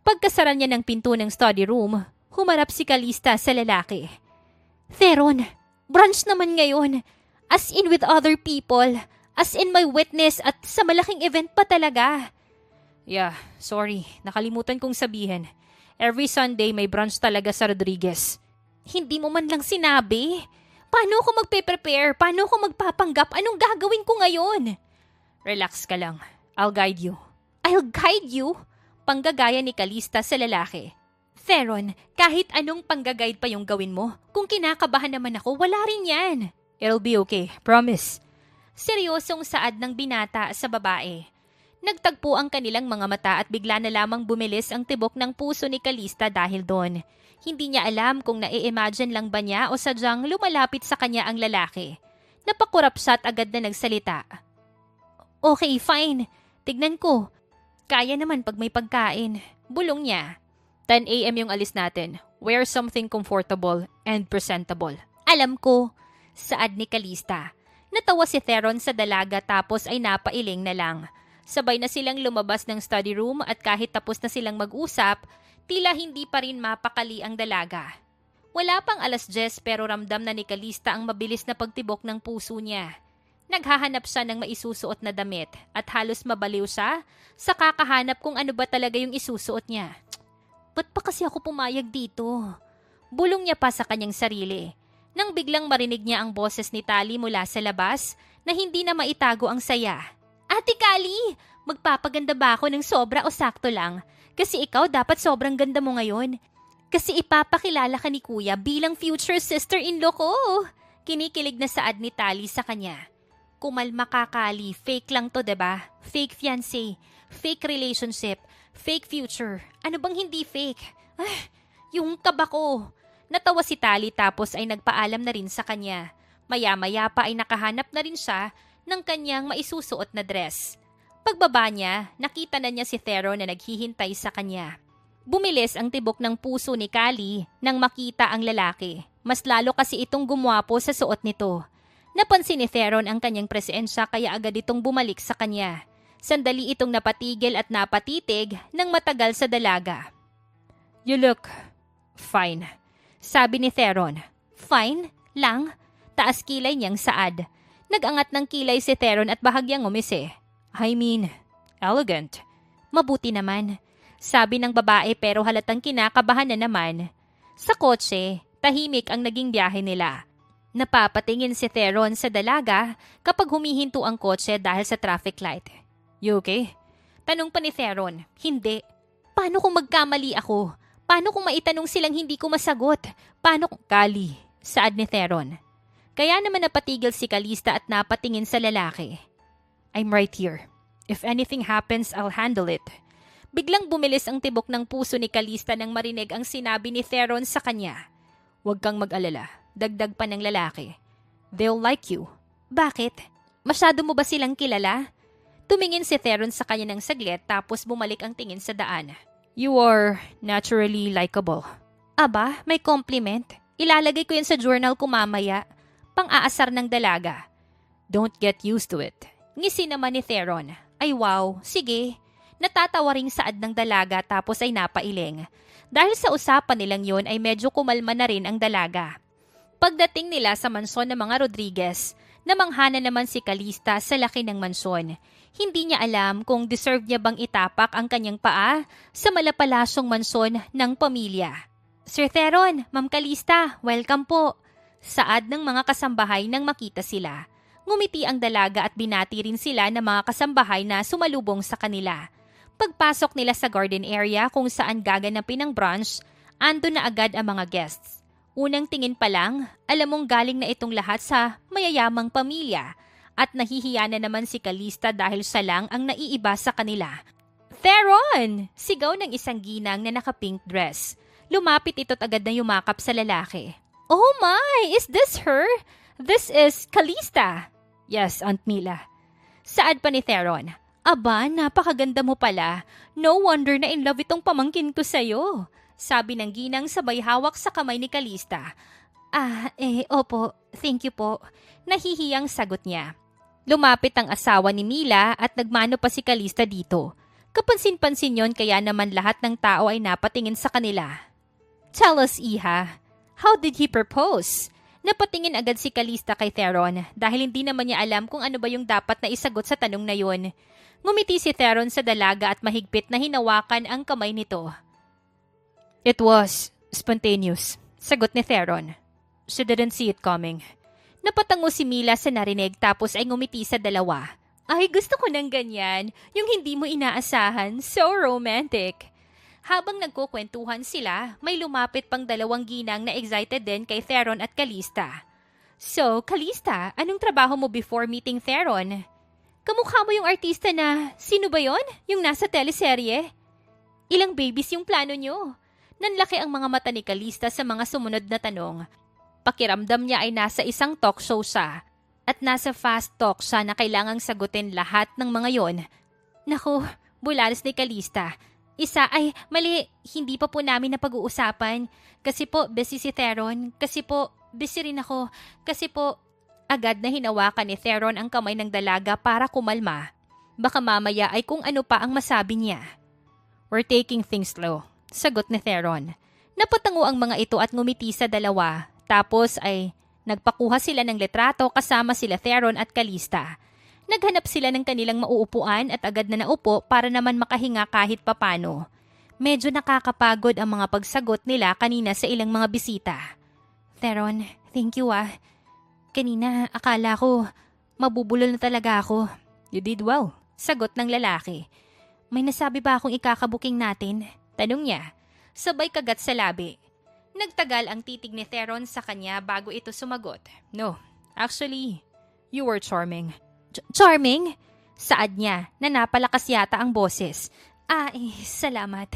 Pagkasara niya ng pinto ng study room, humarap si Calista sa lalaki. Theron, brunch naman ngayon. As in with other people. As in my witness at sa malaking event pa talaga. Yeah, sorry. Nakalimutan kong sabihin. Every Sunday may brunch talaga sa Rodriguez. Hindi mo man lang sinabi? Paano ako magpe-prepare? Paano ako magpapanggap? Anong gagawin ko ngayon? Relax ka lang. I'll guide you. I'll guide you? Panggagaya ni Calista sa lalaki. Theron, kahit anong panggaguide pa yung gawin mo, kung kinakabahan naman ako, wala rin yan. It'll be okay. Promise. Seryosong saad ng binata sa babae. Nagtagpo ang kanilang mga mata at bigla na lamang bumilis ang tibok ng puso ni Calista dahil doon. Hindi niya alam kung nai-imagine lang ba niya o sadyang lumalapit sa kanya ang lalaki. Napakurap siya at agad na nagsalita. Okay, fine. Tignan ko. Kaya naman pag may pagkain. Bulong niya. 10 a.m. yung alis natin. Wear something comfortable and presentable. Alam ko. Saad ni Calista. Natawa si Theron sa dalaga tapos ay napailing na lang. Sabay na silang lumabas ng study room at kahit tapos na silang mag-usap, tila hindi pa rin mapakali ang dalaga. Wala pang 10:00 pero ramdam na ni Calista ang mabilis na pagtibok ng puso niya. Naghahanap siya ng maisusuot na damit at halos mabaliw siya sa kakahanap kung ano ba talaga yung isusuot niya. Ba't pa kasi ako pumayag dito? Bulong niya pa sa kanyang sarili. Nang biglang marinig niya ang boses ni Tali mula sa labas na hindi na maitago ang saya. Ate Kali, magpapaganda ba ako ng sobra o sakto lang? Kasi ikaw dapat sobrang ganda mo ngayon. Kasi ipapakilala ka ni Kuya bilang future sister-in-law ko. Kinikilig na saad ni Tali sa kanya. Kumalma ka, Kali. Fake lang to, diba? Fake fiancé, fake relationship, fake future. Ano bang hindi fake? Yung kaba ko. Natawa si Tali tapos ay nagpaalam na rin sa kanya. Maya-maya pa ay nakahanap na rin siya ng kanyang maisusuot na dress. Pagbaba niya, nakita na niya si Theron na naghihintay sa kanya. Bumilis ang tibok ng puso ni Kali nang makita ang lalaki. Mas lalo kasi itong gumwapo sa suot nito. Napansin ni Theron ang kanyang presensya kaya agad itong bumalik sa kanya. Sandali itong napatigil at napatitig ng matagal sa dalaga. You look fine. Sabi ni Theron. Fine? Lang? Taas kilay niyang saad. Nag-angat ng kilay si Theron at bahagyang umisi. I mean, elegant. Mabuti naman. Sabi ng babae pero halatang kinakabahan na naman. Sa kotse, tahimik ang naging biyahe nila. Napapatingin si Theron sa dalaga kapag humihinto ang kotse dahil sa traffic light. You okay? Tanong pa ni Theron. Hindi. Paano kung magkamali ako? Paano kung maitanong silang hindi ko masagot? Paano kung... Kali, saad ni Theron. Kaya naman napatigil si Calista at napatingin sa lalaki. I'm right here. If anything happens, I'll handle it. Biglang bumilis ang tibok ng puso ni Calista nang marinig ang sinabi ni Theron sa kanya. Huwag kang mag-alala. Dagdag pa ng lalaki. They'll like you. Bakit? Masyado mo ba silang kilala? Tumingin si Theron sa kanya ng saglit tapos bumalik ang tingin sa daan. You are naturally likable. Aba, may compliment. Ilalagay ko yan sa journal ko mamaya. Pang-aasar ng dalaga. Don't get used to it. Ngisi naman ni Theron. Ay wow, sige. Natatawa ring saad ng dalaga tapos ay napailing. Dahil sa usapan nilang yon ay medyo kumalma na rin ang dalaga. Pagdating nila sa mansyon ng mga Rodriguez, namanghana naman si Calista sa laki ng mansyon. Hindi niya alam kung deserve niya bang itapak ang kanyang paa sa malapalasyong mansyon ng pamilya. Sir Theron, Ma'am Calista, welcome po. Saad ng mga kasambahay nang makita sila. Ngumiti ang dalaga at binati rin sila ng mga kasambahay na sumalubong sa kanila. Pagpasok nila sa garden area kung saan gaganapin ang brunch, ando na agad ang mga guests. Unang tingin pa lang, alam mong galing na itong lahat sa mayayamang pamilya at nahihiya na naman si Calista dahil siya lang ang naiiba sa kanila. Theron! Sigaw ng isang ginang na naka-pink dress. Lumapit ito't agad na yumakap sa lalaki. Oh my! Is this her? This is Calista. Yes, Aunt Mila. Saad pa ni Theron. Aba, napakaganda mo pala. No wonder na in love itong pamangkin ko sa'yo. Sabi ng ginang sabay hawak sa kamay ni Calista. Opo, thank you po. Nahihiyang sagot niya. Lumapit ang asawa ni Mila at nagmano pa si Calista dito. Kapansin-pansin yon kaya naman lahat ng tao ay napatingin sa kanila. Tell us, Iha, how did he propose? Napatingin agad si Calista kay Theron dahil hindi naman niya alam kung ano ba yung dapat na isagot sa tanong na yun. Ngumiti si Theron sa dalaga at mahigpit na hinawakan ang kamay nito. It was spontaneous, sagot ni Theron. She didn't see it coming. Napatango si Mila sa narinig tapos ay ngumiti sa dalawa. Ay, gusto ko ng ganyan. Yung hindi mo inaasahan. So romantic. Habang nagkukwentuhan sila, may lumapit pang dalawang ginang na excited din kay Theron at Calista. So, Calista, anong trabaho mo before meeting Theron? Kamukha mo yung artista na, sino ba yon? Yung nasa teleserye? Ilang babies yung plano nyo? Nanlaki ang mga mata ni Calista sa mga sumunod na tanong. Pakiramdam niya ay nasa isang talk show siya at nasa fast talk siya na kailangang sagutin lahat ng mga yon. Naku, bulalas ni Calista. Isa ay, mali, hindi pa po namin napag-uusapan. Kasi po, busy si Theron. Kasi po, busy rin ako. Kasi po, agad na hinawakan ni Theron ang kamay ng dalaga para kumalma. Baka mamaya ay kung ano pa ang masabi niya. We're taking things slow, sagot ni Theron. Napatango ang mga ito at ngumiti sa dalawa. Tapos ay nagpakuha sila ng litrato kasama sila Theron at Calista. Naghanap sila ng kanilang mauupuan at agad na naupo para naman makahinga kahit papano. Medyo nakakapagod ang mga pagsagot nila kanina sa ilang mga bisita. Theron, thank you ah. Kanina akala ko mabubulol na talaga ako. You did well, sagot ng lalaki. May nasabi ba akong ikakabuking natin? Tanong niya. Sabay kagat sa labi. Nagtagal ang titig ni Theron sa kanya bago ito sumagot. No, actually, you were charming. Charming? Saad niya na napalakas yata ang boses. Salamat.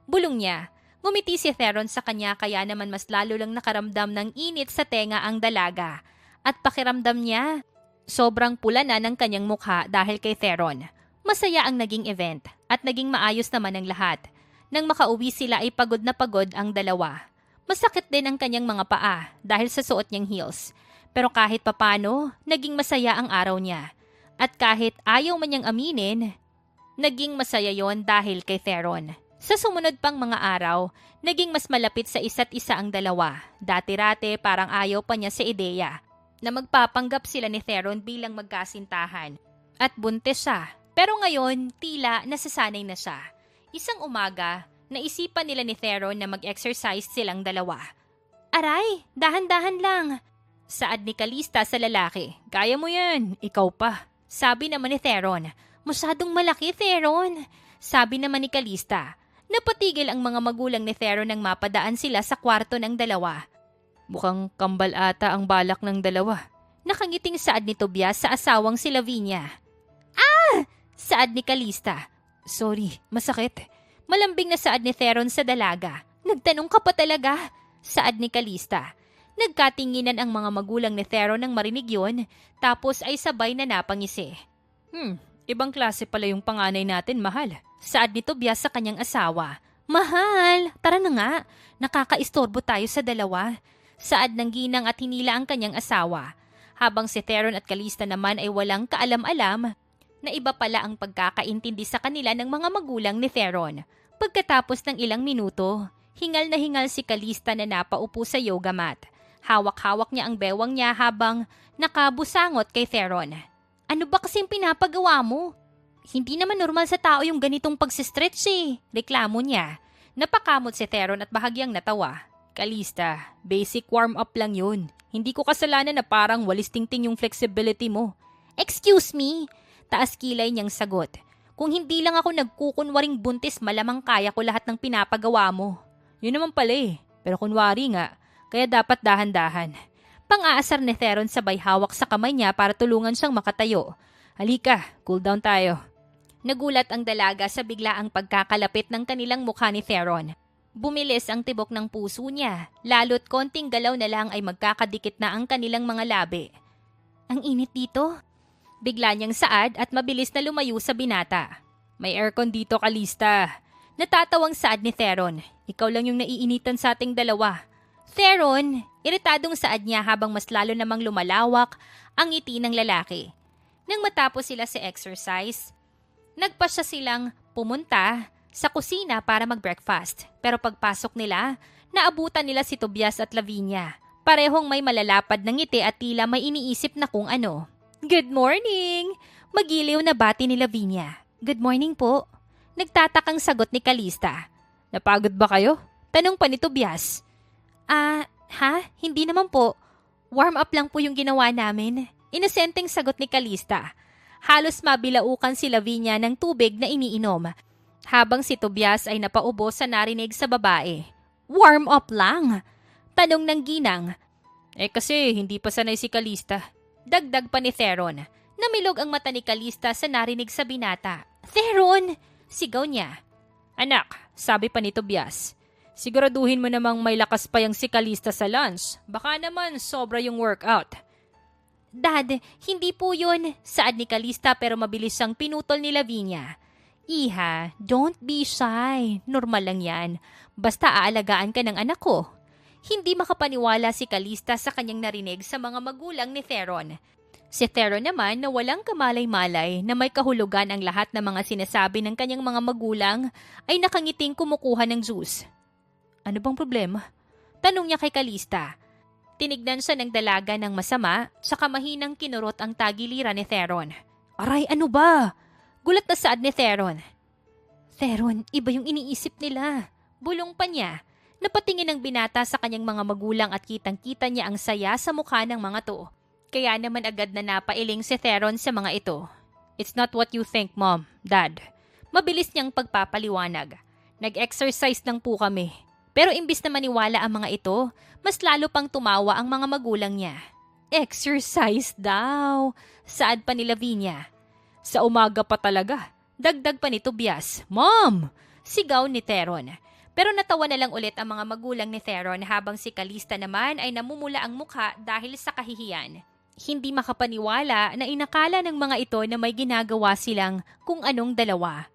Bulong niya. Ngumiti si Theron sa kanya kaya naman mas lalo lang nakaramdam ng init sa tenga ang dalaga. At pakiramdam niya, sobrang pula na ng kanyang mukha dahil kay Theron. Masaya ang naging event at naging maayos naman ang lahat. Nang makauwi sila ay pagod na pagod ang dalawa. Masakit din ang kanyang mga paa dahil sa suot niyang heels. Pero kahit papano, naging masaya ang araw niya. At kahit ayaw man niyang aminin, naging masaya yon dahil kay Theron. Sa sumunod pang mga araw, naging mas malapit sa isa't isa ang dalawa. Dati-rate parang ayaw pa niya sa ideya na magpapanggap sila ni Theron bilang magkasintahan. At buntis siya. Pero ngayon, tila nasasanay na siya. Isang umaga, naisipan nila ni Theron na mag-exercise silang dalawa. Aray, dahan-dahan lang. Saad ni Calista sa lalaki. Kaya mo yan, ikaw pa. Sabi naman ni Theron. Masyadong malaki, Theron. Sabi naman ni Calista. Napatigil ang mga magulang ni Theron nang mapadaan sila sa kwarto ng dalawa. Mukhang kambal ata ang balak ng dalawa. Nakangiting saad ni Tobias sa asawang si Lavinia. Saad ni Calista. Sorry, masakit. Malambing na saad ni Theron sa dalaga. Nagtanong ka pa talaga? Saad ni Calista. Nagkatinginan ang mga magulang ni Theron nang marinig yun, tapos ay sabay na napangisi. Ibang klase pala yung panganay natin, mahal. Saad ni Tobias sa kanyang asawa. Mahal, tara na nga. Nakakaistorbo tayo sa dalawa. Saad ng ginang at hinila ang kanyang asawa. Habang si Theron at Calista naman ay walang kaalam-alam, na iba pala ang pagkakaintindi sa kanila ng mga magulang ni Theron. Pagkatapos ng ilang minuto, hingal na hingal si Calista na napaupo sa yoga mat. Hawak-hawak niya ang bewang niya habang nakabusangot kay Theron. Ano ba kasing pinapagawa mo? Hindi naman normal sa tao yung ganitong pagsistretch eh. Reklamo niya. Napakamot si Theron at bahagyang natawa. Calista, basic warm-up lang yun. Hindi ko kasalanan na parang walis tingting yung flexibility mo. Excuse me? Taas kilay niyang sagot. Kung hindi lang ako nagkukunwaring buntis, malamang kaya ko lahat ng pinapagawa mo. Yun naman pala eh. Pero kunwari nga, kaya dapat dahan-dahan. Pang-aasar ni Theron sabay hawak sa kamay niya para tulungan siyang makatayo. Halika, cool down tayo. Nagulat ang dalaga sa biglaang pagkakalapit ng kanilang mukha ni Theron. Bumilis ang tibok ng puso niya, lalo't konting galaw na lang ay magkakadikit na ang kanilang mga labi. Ang init dito. Bigla niyang saad at mabilis na lumayo sa binata. May aircon dito, Kalista. Natatawang saad ni Theron. Ikaw lang yung naiinitan sa ating dalawa. Theron, iritadong saad niya habang mas lalo namang lumalawak ang ngiti ng lalaki. Nang matapos sila sa exercise, nagpasya silang pumunta sa kusina para mag-breakfast. Pero pagpasok nila, naabutan nila si Tobias at Lavinia. Parehong may malalapad ng ngiti at tila may iniisip na kung ano. Good morning! Magiliw na bati ni Lavinia. Good morning po. Nagtatakang sagot ni Kalista. Napagod ba kayo? Tanong pa ni Tobias. Hindi naman po. Warm up lang po yung ginawa namin. Inosenteng sagot ni Kalista. Halos mabilaukan si Lavinia ng tubig na iniinom. Habang si Tobias ay napaubo sa narinig sa babae. Warm up lang? Tanong ng ginang. Kasi hindi pa sanay si Kalista. Dagdag pa ni Theron. Namilog ang mata ni Kalista sa narinig sa binata. Theron! Sigaw niya. Anak, sabi pa ni Tobias. Siguraduhin mo namang may lakas pa yung si Kalista sa lunch. Baka naman sobra yung workout. Dad, hindi po yun. Saad ni Kalista pero mabilis siyang pinutol ni Lavinia. Iha, don't be shy. Normal lang yan. Basta aalagaan ka ng anak ko. Hindi makapaniwala si Kalista sa kanyang narinig sa mga magulang ni Theron. Si Theron naman na walang kamalay-malay na may kahulugan ang lahat ng mga sinasabi ng kanyang mga magulang ay nakangiting kumukuha ng juice. Ano bang problema? Tanong niya kay Kalista. Tinignan siya ng dalaga ng masama, saka mahinang kinurot ang tagiliran ni Theron. Aray, ano ba? Gulat na saad ni Theron. Theron, iba yung iniisip nila. Bulong pa niya. Napatingin ang binata sa kanyang mga magulang at kitang-kita niya ang saya sa mukha ng mga to. Kaya naman agad na napailing si Theron sa mga ito. It's not what you think, Mom, Dad. Mabilis niyang pagpapaliwanag. Nag-exercise lang po kami. Pero imbis na maniwala ang mga ito, mas lalo pang tumawa ang mga magulang niya. Exercise daw, saad pa ni Lavinia. Sa umaga pa talaga. Dagdag pa ni Tobias. Mom! Sigaw ni Theron. Pero natawa na lang ulit ang mga magulang ni Theron habang si Kalista naman ay namumula ang mukha dahil sa kahihiyan. Hindi makapaniwala na inakala ng mga ito na may ginagawa silang kung anong dalawa.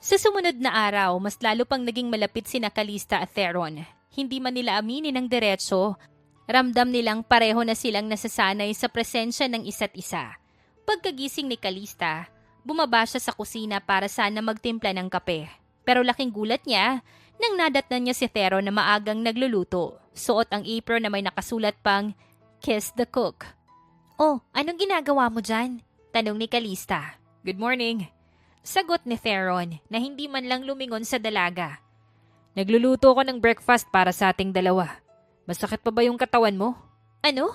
Sa sumunod na araw, mas lalo pang naging malapit sina Kalista at Theron. Hindi man nila aminin ng diretso, ramdam nilang pareho na silang nasasanay sa presensya ng isa't isa. Pagkagising ni Kalista, bumaba siya sa kusina para sana magtimpla ng kape. Pero laking gulat niya nang nadatnan niya si Theron na maagang nagluluto. Suot ang apron na may nakasulat pang, Kiss the Cook. Oh, anong ginagawa mo dyan? Tanong ni Kalista. Good morning. Sagot ni Theron na hindi man lang lumingon sa dalaga. Nagluluto ko ng breakfast para sa ating dalawa. Masakit pa ba yung katawan mo? Ano?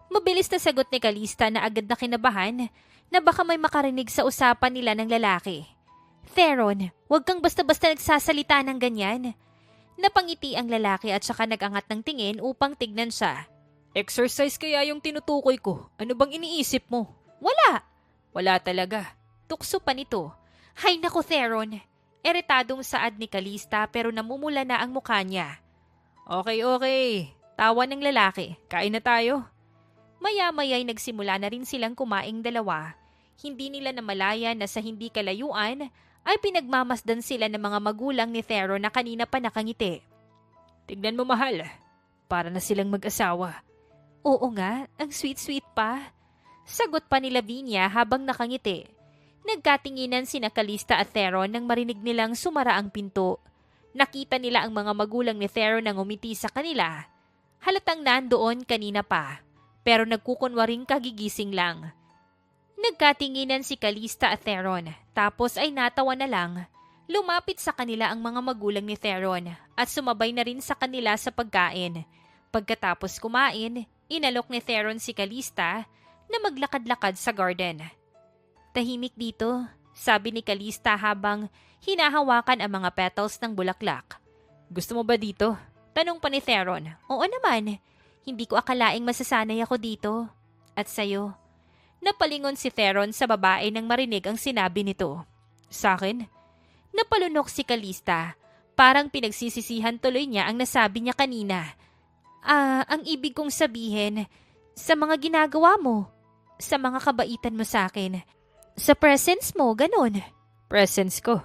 Mabilis na sagot ni Kalista na agad na kinabahan na baka may makarinig sa usapan nila ng lalaki. Theron, huwag kang basta-basta nagsasalita ng ganyan. Napangiti ang lalaki at saka nagangat ng tingin upang tignan siya. Exercise kaya yung tinutukoy ko. Ano bang iniisip mo? Wala. Wala talaga. Tukso pa nito. Hay nako, Theron. Eritadong saad ni Kalista pero namumula na ang mukha niya. Okay. Tawa ng lalaki. Kain na tayo. Maya-maya'y nagsimula na rin silang kumaing dalawa. Hindi nila namalaya na sa hindi kalayuan ay pinagmamasdan sila ng mga magulang ni Theron na kanina pa nakangiti. Tignan mo, mahal. Para na silang mag-asawa. Oo nga, ang sweet-sweet pa. Sagot pa ni Lavinia habang nakangiti. Nagkatinginan sina Kalista at Theron nang marinig nilang sumara ang pinto. Nakita nila ang mga magulang ni Theron na ngumiti sa kanila. Halatang nandoon kanina pa, pero nagkukunwaring kagigising lang. Nagkatinginan si Kalista at Theron, tapos ay natawa na lang. Lumapit sa kanila ang mga magulang ni Theron at sumabay na rin sa kanila sa pagkain. Pagkatapos kumain, inalok ni Theron si Kalista na maglakad-lakad sa garden. Tahimik dito, sabi ni Calista habang hinahawakan ang mga petals ng bulaklak. Gusto mo ba dito? Tanong pa ni Theron. Oo naman. Hindi ko akalaing masasanay ako dito. At sayo. Napalingon si Theron sa babae nang marinig ang sinabi nito. Sa akin? Napalunok si Calista. Parang pinagsisisihan tuloy niya ang nasabi niya kanina. Ang ibig kong sabihin, sa mga ginagawa mo, sa mga kabaitan mo sa akin, sa presence mo, ganun. Presence ko.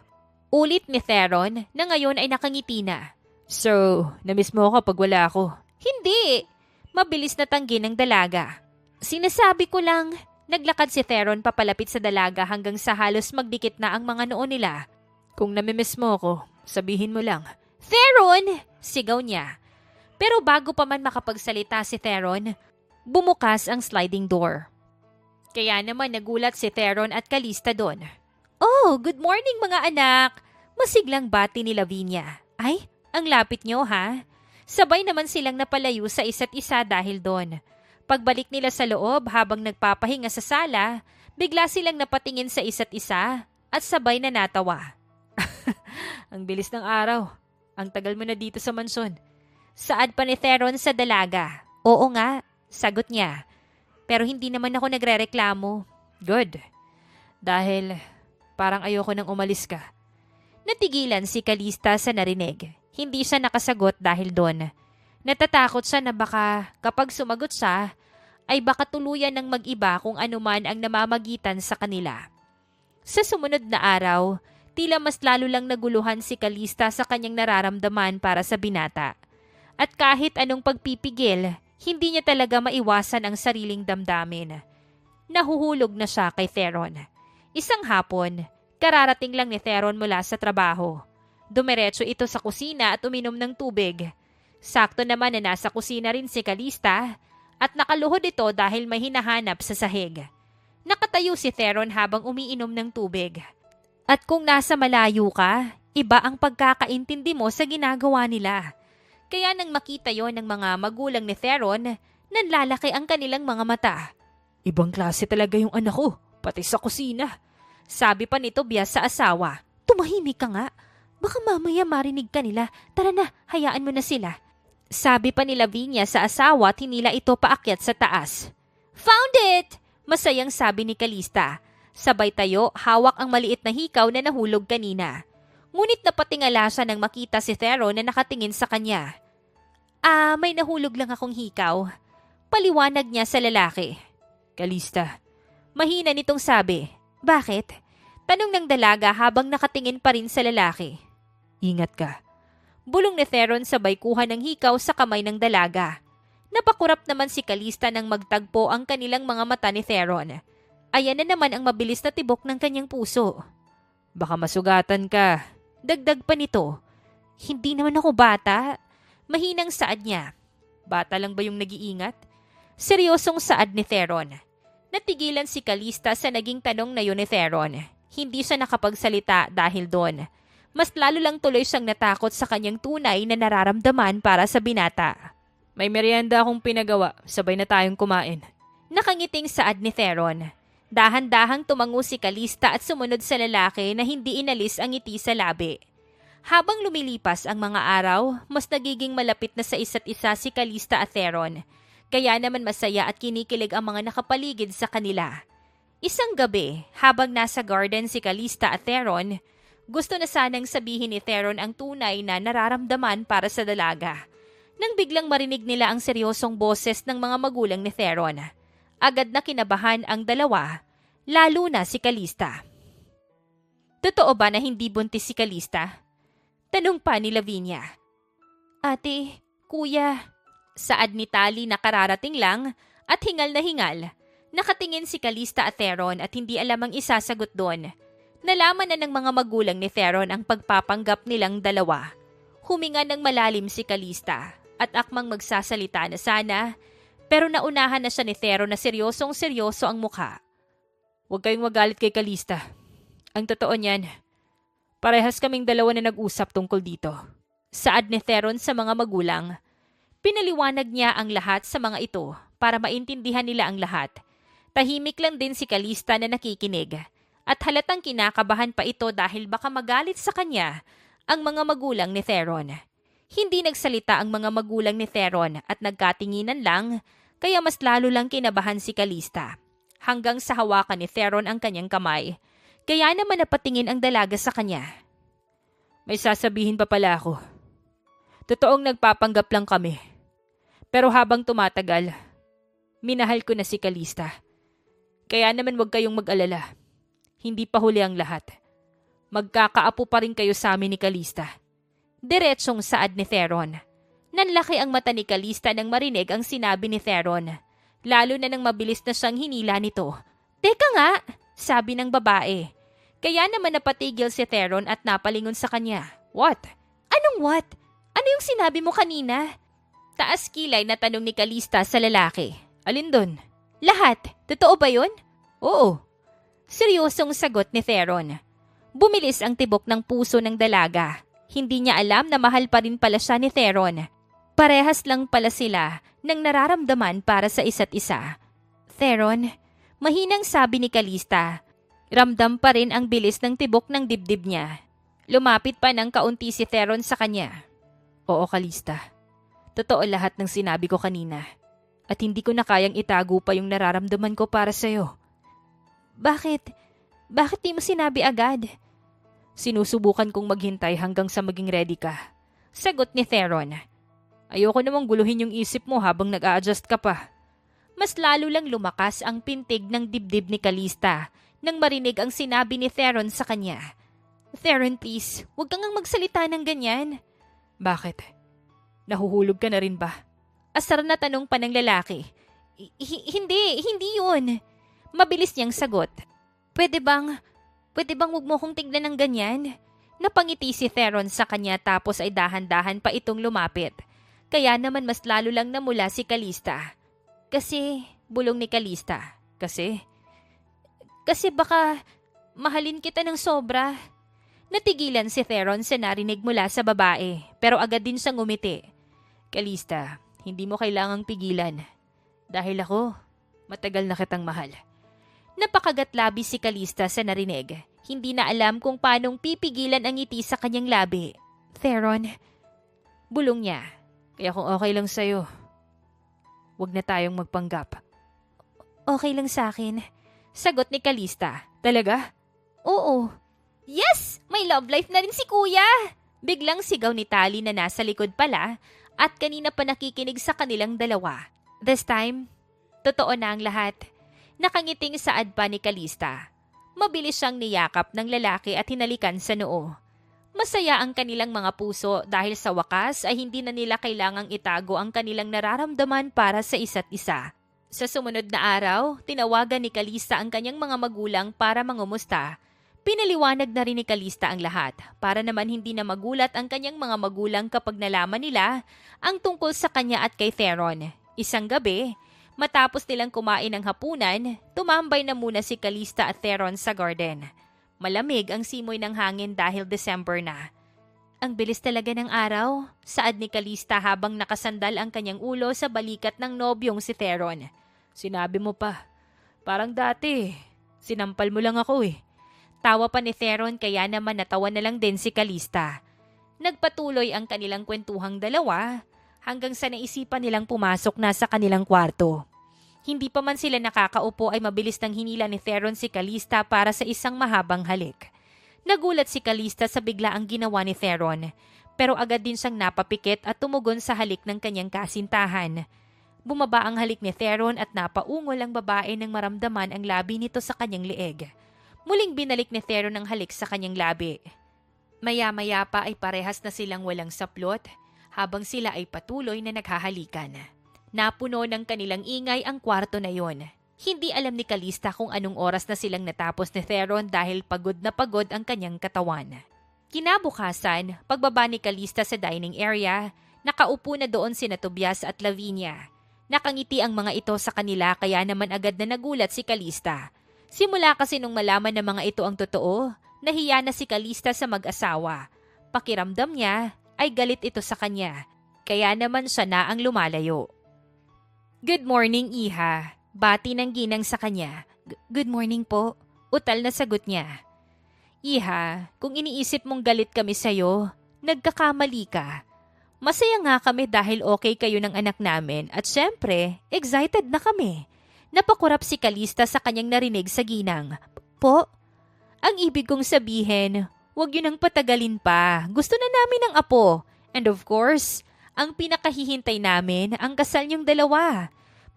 Ulit ni Theron na ngayon ay nakangiti na. So, namiss mo ako pag wala ako? Hindi! Mabilis na tanggi ng dalaga. Sinasabi ko lang, naglakad si Theron papalapit sa dalaga hanggang sa halos magdikit na ang mga noo nila. Kung namimiss mo ako, sabihin mo lang. Theron! Sigaw niya. Pero bago pa man makapagsalita si Theron, bumukas ang sliding door. Kaya naman nagulat si Theron at Calista doon. Oh, good morning mga anak! Masiglang bati ni Lavinia. Ay, ang lapit niyo ha? Sabay naman silang napalayo sa isa't isa dahil doon. Pagbalik nila sa loob habang nagpapahinga sa sala, bigla silang napatingin sa isa't isa at sabay na natawa. Ang bilis ng araw. Ang tagal mo na dito sa mansyon. Saad pa ni Theron sa dalaga. Oo nga, sagot niya. Pero hindi naman ako nagrereklamo. Good. Dahil parang ayoko nang umalis ka. Natigilan si Calista sa narinig. Hindi siya nakasagot dahil doon. Natatakot siya na baka kapag sumagot siya, ay baka tuluyan ng mag-iba kung anuman ang namamagitan sa kanila. Sa sumunod na araw, tila mas lalo lang naguluhan si Calista sa kanyang nararamdaman para sa binata. At kahit anong pagpipigil, hindi niya talaga maiwasan ang sariling damdamin. Nahuhulog na siya kay Theron. Isang hapon, kararating lang ni Theron mula sa trabaho. Dumiretso ito sa kusina at uminom ng tubig. Sakto naman na nasa kusina rin si Calista at nakaluhod ito dahil may hinahanap sa sahig. Nakatayo si Theron habang umiinom ng tubig. At kung nasa malayo ka, iba ang pagkakaintindi mo sa ginagawa nila. Kaya nang makita yon ng mga magulang ni Theron, nanlalaki ang kanilang mga mata. Ibang klase talaga yung anak ko, pati sa kusina. Sabi pa nito biyas sa asawa. Tumahimik ka nga. Baka mamaya marinig ka nila. Tara na, hayaan mo na sila. Sabi pa ni Lavinia sa asawa at hinila ito paakyat sa taas. Found it! Masayang sabi ni Calista. Sabay tayo, hawak ang maliit na hikaw na nahulog kanina. Ngunit napatingala siya nang makita si Theron na nakatingin sa kanya. May nahulog lang akong hikaw. Paliwanag niya sa lalaki. Calista. Mahina nitong sabi. Bakit? Tanong ng dalaga habang nakatingin pa rin sa lalaki. Ingat ka. Bulong ni Theron sabay kuha ng hikaw sa kamay ng dalaga. Napakurap naman si Calista nang magtagpo ang kanilang mga mata ni Theron. Ayan na naman ang mabilis na tibok ng kanyang puso. Baka masugatan ka. Dagdag pa nito. Hindi naman ako bata. Mahinang saad niya. Bata lang ba yung nag-iingat? Seryosong saad ni Theron. Natigilan si Calista sa naging tanong na yun ni Theron. Hindi siya nakapagsalita dahil doon. Mas lalo lang tuloy siyang natakot sa kanyang tunay na nararamdaman para sa binata. May merienda akong pinagawa. Sabay na tayong kumain. Nakangiting saad ni Theron. Dahan-dahang tumango si Calista at sumunod sa lalaki na hindi inalis ang ngiti sa labi. Habang lumilipas ang mga araw, mas nagiging malapit na sa isa't isa si Calista at Theron. Kaya naman masaya at kinikilig ang mga nakapaligid sa kanila. Isang gabi, habang nasa garden si Calista at Theron, gusto na sanang sabihin ni Theron ang tunay na nararamdaman para sa dalaga. Nang biglang marinig nila ang seryosong boses ng mga magulang ni Theron. Agad na kinabahan ang dalawa, lalo na si Calista. Totoo ba na hindi buntis si Calista? Tanong pa ni Lavinia. Ate, kuya, saad ni Tali na kararating lang at hingal na hingal. Nakatingin si Calista at Theron at hindi alam ang isasagot doon. Nalaman na ng mga magulang ni Theron ang pagpapanggap nilang dalawa. Huminga ng malalim si Calista at akmang magsasalita na sana, pero naunahan na siya ni Theron na seryosong-seryoso ang mukha. Huwag kayong magalit kay Calista. Ang totoo niyan, parehas kaming dalawa na nag-usap tungkol dito. Saad ni Theron sa mga magulang. Pinaliwanag niya ang lahat sa mga ito para maintindihan nila ang lahat. Tahimik lang din si Calista na nakikinig. At halatang kinakabahan pa ito dahil baka magalit sa kanya ang mga magulang ni Theron. Hindi nagsalita ang mga magulang ni Theron at nagkatinginan lang, kaya mas lalo lang kinabahan si Calista. Hanggang sa hawakan ni Theron ang kanyang kamay, kaya naman napatingin ang dalaga sa kanya. May sasabihin pa pala ako. Totoong nagpapanggap lang kami. Pero habang tumatagal, minahal ko na si Calista. Kaya naman huwag kayong mag-alala. Hindi pa huli ang lahat. Magkakaapo pa rin kayo sa amin ni Calista. Diretsong saad ni Theron. Nanlaki ang mata ni Calista nang marinig ang sinabi ni Theron. Lalo na nang mabilis na siyang hinila nito. Teka nga, sabi ng babae. Kaya naman napatigil si Theron at napalingon sa kanya. What? Anong what? Ano yung sinabi mo kanina? Taas kilay na tanong ni Calista sa lalaki. Alin dun? Lahat. Totoo ba yun? Oo. Seryosong sagot ni Theron. Bumilis ang tibok ng puso ng dalaga. Hindi niya alam na mahal pa rin pala siya ni Theron. Parehas lang pala sila ng nararamdaman para sa isa't isa. Theron, mahinang sabi ni Calista. Ramdam pa rin ang bilis ng tibok ng dibdib niya. Lumapit pa ng kaunti si Theron sa kanya. Oo, Calista. Totoo lahat ng sinabi ko kanina. At hindi ko na kayang itago pa yung nararamdaman ko para sa'yo. Bakit? Bakit di mo sinabi agad? Sinusubukan kong maghintay hanggang sa maging ready ka. Sagot ni Theron. Ayoko namang guluhin yung isip mo habang nag-a-adjust ka pa. Mas lalo lang lumakas ang pintig ng dibdib ni Calista nang marinig ang sinabi ni Theron sa kanya. Theron, please, huwag kang magsalita ng ganyan. Bakit? Nahuhulog ka na rin ba? Asar na tanong pa ng lalaki. Hindi yun. Mabilis niyang sagot. Pwede bang huwag mo kong tignan ng ganyan? Napangiti si Theron sa kanya tapos ay dahan-dahan pa itong lumapit. Kaya naman mas lalo lang namula si Calista. Kasi, bulong ni Calista. Kasi baka mahalin kita ng sobra. Natigilan si Theron sa narinig mula sa babae, pero agad din siyang ngumiti. Calista, hindi mo kailangang pigilan. Dahil ako, matagal na kitang mahal. Napakagat labi si Calista sa narinig. Hindi na alam kung paanong pipigilan ang ngiti sa kanyang labi. Theron, bulong niya. Kaya kung okay lang sa'yo, huwag na tayong magpanggap. Okay lang sa akin. Sagot ni Calista. Talaga? Oo. Yes! May love life na rin si kuya! Biglang sigaw ni Tali na nasa likod pala at kanina pa nakikinig sa kanilang dalawa. This time, totoo na ang lahat. Nakangiting saad pa ni Calista. Mabilis siyang niyakap ng lalaki at hinalikan sa noo. Masaya ang kanilang mga puso dahil sa wakas ay hindi na nila kailangang itago ang kanilang nararamdaman para sa isa't isa. Sa sumunod na araw, tinawagan ni Calista ang kanyang mga magulang para mangumusta. Pinaliwanag na rin ni Calista ang lahat para naman hindi na magulat ang kanyang mga magulang kapag nalaman nila ang tungkol sa kanya at kay Theron. Isang gabi, matapos nilang kumain ng hapunan, tumambay na muna si Calista at Theron sa garden. Malamig ang simoy ng hangin dahil December na. Ang bilis talaga ng araw, saad ni Calista habang nakasandal ang kanyang ulo sa balikat ng nobyong si Theron. Sinabi mo pa, parang dati, sinampal mo lang ako eh. Tawa pa ni Theron kaya naman natawa na lang din si Calista. Nagpatuloy ang kanilang kwentuhang dalawa hanggang sa naisipan nilang pumasok na sa kanilang kwarto. Hindi pa man sila nakakaupo ay mabilis nang hinila ni Theron si Calista para sa isang mahabang halik. Nagulat si Calista sa biglaang ginawa ni Theron, pero agad din siyang napapikit at tumugon sa halik ng kanyang kasintahan. Bumaba ang halik ni Theron at napaungol ang babae nang maramdaman ang labi nito sa kanyang leeg. Muling binalik ni Theron ang halik sa kanyang labi. Maya-maya pa ay parehas na silang walang saplot habang sila ay patuloy na naghahalikan. Napuno ng kanilang ingay ang kwarto na yon. Hindi alam ni Calista kung anong oras na silang natapos ni Theron dahil pagod na pagod ang kanyang katawan. Kinabukasan, pagbaba ni Calista sa dining area, nakaupo na doon sina Tobias at Lavinia. Nakangiti ang mga ito sa kanila kaya naman agad na nagulat si Calista. Simula kasi nung malaman na mga ito ang totoo, nahiya na si Calista sa mag-asawa. Pakiramdam niya ay galit ito sa kanya, kaya naman siya na ang lumalayo. Good morning, Iha. Bati ng ginang sa kanya. Good morning po. Utal na sagot niya. Iha, kung iniisip mong galit kami sa'yo, nagkakamali ka. Masaya nga kami dahil okay kayo ng anak namin at syempre, excited na kami. Napakurap si Calista sa kanyang narinig sa ginang. Po? Ang ibig kong sabihin, huwag yun ang patagalin pa. Gusto na namin ng apo. And of course, ang pinakahihintay namin ang kasal niyong dalawa.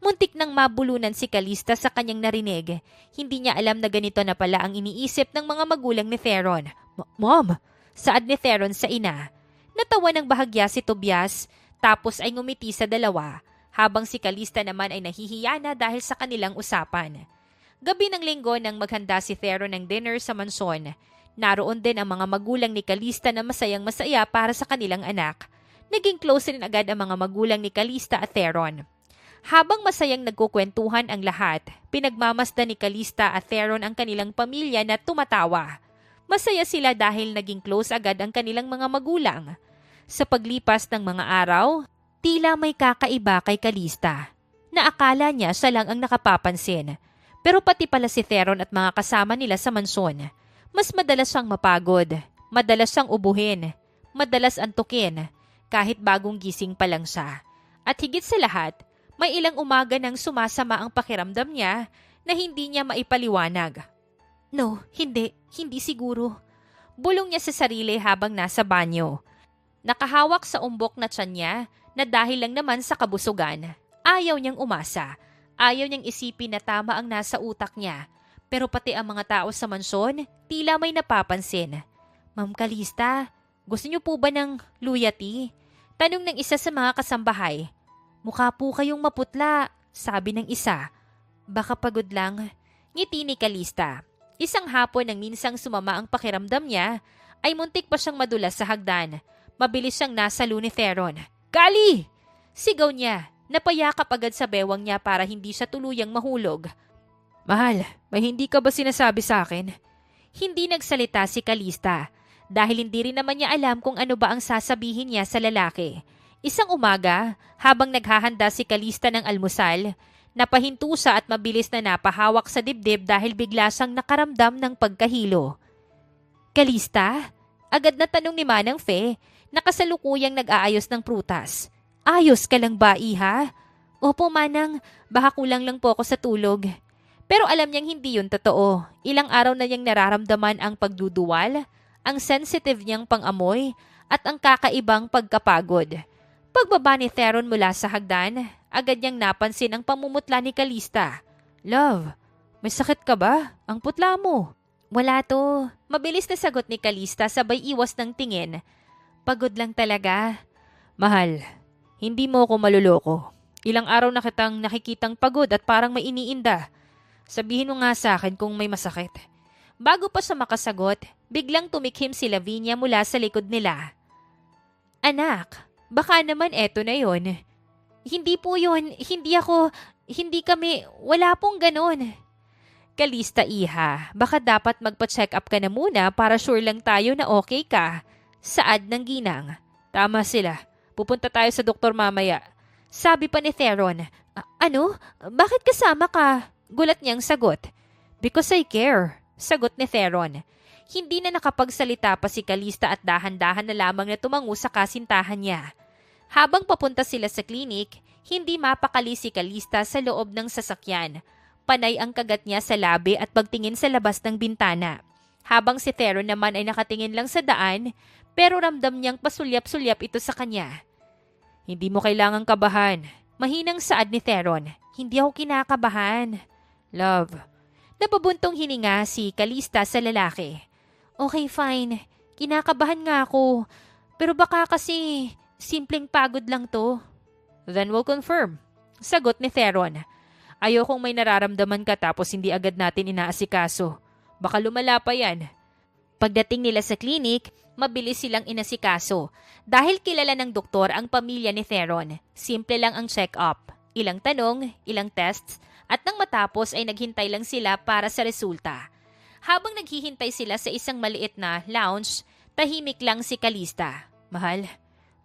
Muntik nang mabulunan si Calista sa kanyang narinig. Hindi niya alam na ganito na pala ang iniisip ng mga magulang ni Theron. Mom! Saad ni Theron sa ina. Natawa ng bahagya si Tobias, tapos ay ngumiti sa dalawa, habang si Calista naman ay nahihiya na dahil sa kanilang usapan. Gabi ng linggo nang maghanda si Theron ng dinner sa mansyon. Naroon din ang mga magulang ni Calista na masayang-masaya para sa kanilang anak. Naging close rin agad ang mga magulang ni Calista at Theron. Habang masayang nagkukwentuhan ang lahat, pinagmamasdan ni Calista at Theron ang kanilang pamilya na tumatawa. Masaya sila dahil naging close agad ang kanilang mga magulang. Sa paglipas ng mga araw, tila may kakaiba kay Calista. Naakala niya siya lang ang nakapapansin. Pero pati pala si Theron at mga kasama nila sa mansyon. Mas madalas siyang mapagod, madalas siyang ubuhin, madalas antukin, kahit bagong gising pa lang siya. At higit sa lahat, may ilang umaga nang sumasama ang pakiramdam niya na hindi niya maipaliwanag. No, hindi siguro. Bulong niya sa sarili habang nasa banyo. Nakahawak sa umbok na tiyan niya na dahil lang naman sa kabusugan. Ayaw niyang umasa. Ayaw niyang isipin na tama ang nasa utak niya. Pero pati ang mga tao sa mansyon, tila may napapansin. Ma'am Calista, gusto niyo po ba ng luya tea? Tanong ng isa sa mga kasambahay. Mukha po kayong maputla, sabi ng isa. Baka pagod lang. Ngiti ni Calista. Isang hapon nang minsang sumama ang pakiramdam niya, ay muntik pa siyang madulas sa hagdan. Mabilis siyang nasalo ni Theron. Kali! Sigaw niya. Napayakap agad sa bewang niya para hindi siya tuluyang mahulog. Mahal, may hindi ka ba sinasabi sa akin? Hindi nagsalita si Calista dahil hindi rin naman niya alam kung ano ba ang sasabihin niya sa lalaki. Isang umaga, habang naghahanda si Calista ng almusal, napahinto siya at mabilis na napahawak sa dibdib dahil bigla siyang nakaramdam ng pagkahilo. Calista? Agad na tanong ni Manang Fe na kasalukuyang nag-aayos ng prutas. Ayos ka lang ba, iha? Opo, Manang. Baka kulang lang po ako sa tulog. Pero alam niyang hindi yun totoo. Ilang araw na niyang nararamdaman ang pagduduwal, ang sensitive niyang pangamoy, at ang kakaibang pagkapagod. Pagbaba ni Theron mula sa hagdan, agad niyang napansin ang pamumutla ni Calista. Love, may sakit ka ba? Ang putla mo. Wala to. Mabilis na sagot ni Calista sabay iwas ng tingin. Pagod lang talaga. Mahal, hindi mo ako maluloko. Ilang araw na kitang nakikitang pagod at parang may iniinda. Sabihin mo nga sa akin kung may masakit. Bago pa siya makasagot, biglang tumikhim si Lavinia mula sa likod nila. Anak, baka naman eto na yon. Hindi po yon, hindi kami, wala pong ganon. Calista, iha, baka dapat magpa-check up ka na muna para sure lang tayo na okay ka. Saad ng ginang. Tama sila, pupunta tayo sa doktor mamaya. Sabi pa ni Theron. Ano? Bakit kasama ka? Gulat niyang sagot. Because I care, sagot ni Theron. Hindi na nakapagsalita pa si Calista at dahan-dahan na lamang na tumango sa kasintahan niya. Habang papunta sila sa klinik, hindi mapakali si Calista sa loob ng sasakyan. Panay ang kagat niya sa labi at pagtingin sa labas ng bintana. Habang si Theron naman ay nakatingin lang sa daan, pero ramdam niyang pasulyap-sulyap ito sa kanya. Hindi mo kailangang kabahan. Mahinang saad ni Theron. Hindi ako kinakabahan. Love. Napabuntong hininga si Calista sa lalaki. Okay, fine. Kinakabahan nga ako. Pero baka kasi simpleng pagod lang to. Then we'll confirm. Sagot ni Theron. Ayokong may nararamdaman ka tapos hindi agad natin inaasikaso. Baka lumala pa yan. Pagdating nila sa klinik, mabilis silang inasikaso. Dahil kilala ng doktor ang pamilya ni Theron, simple lang ang check-up. Ilang tanong, ilang tests, at nang matapos ay naghintay lang sila para sa resulta. Habang naghihintay sila sa isang maliit na lounge, tahimik lang si Calista. Mahal,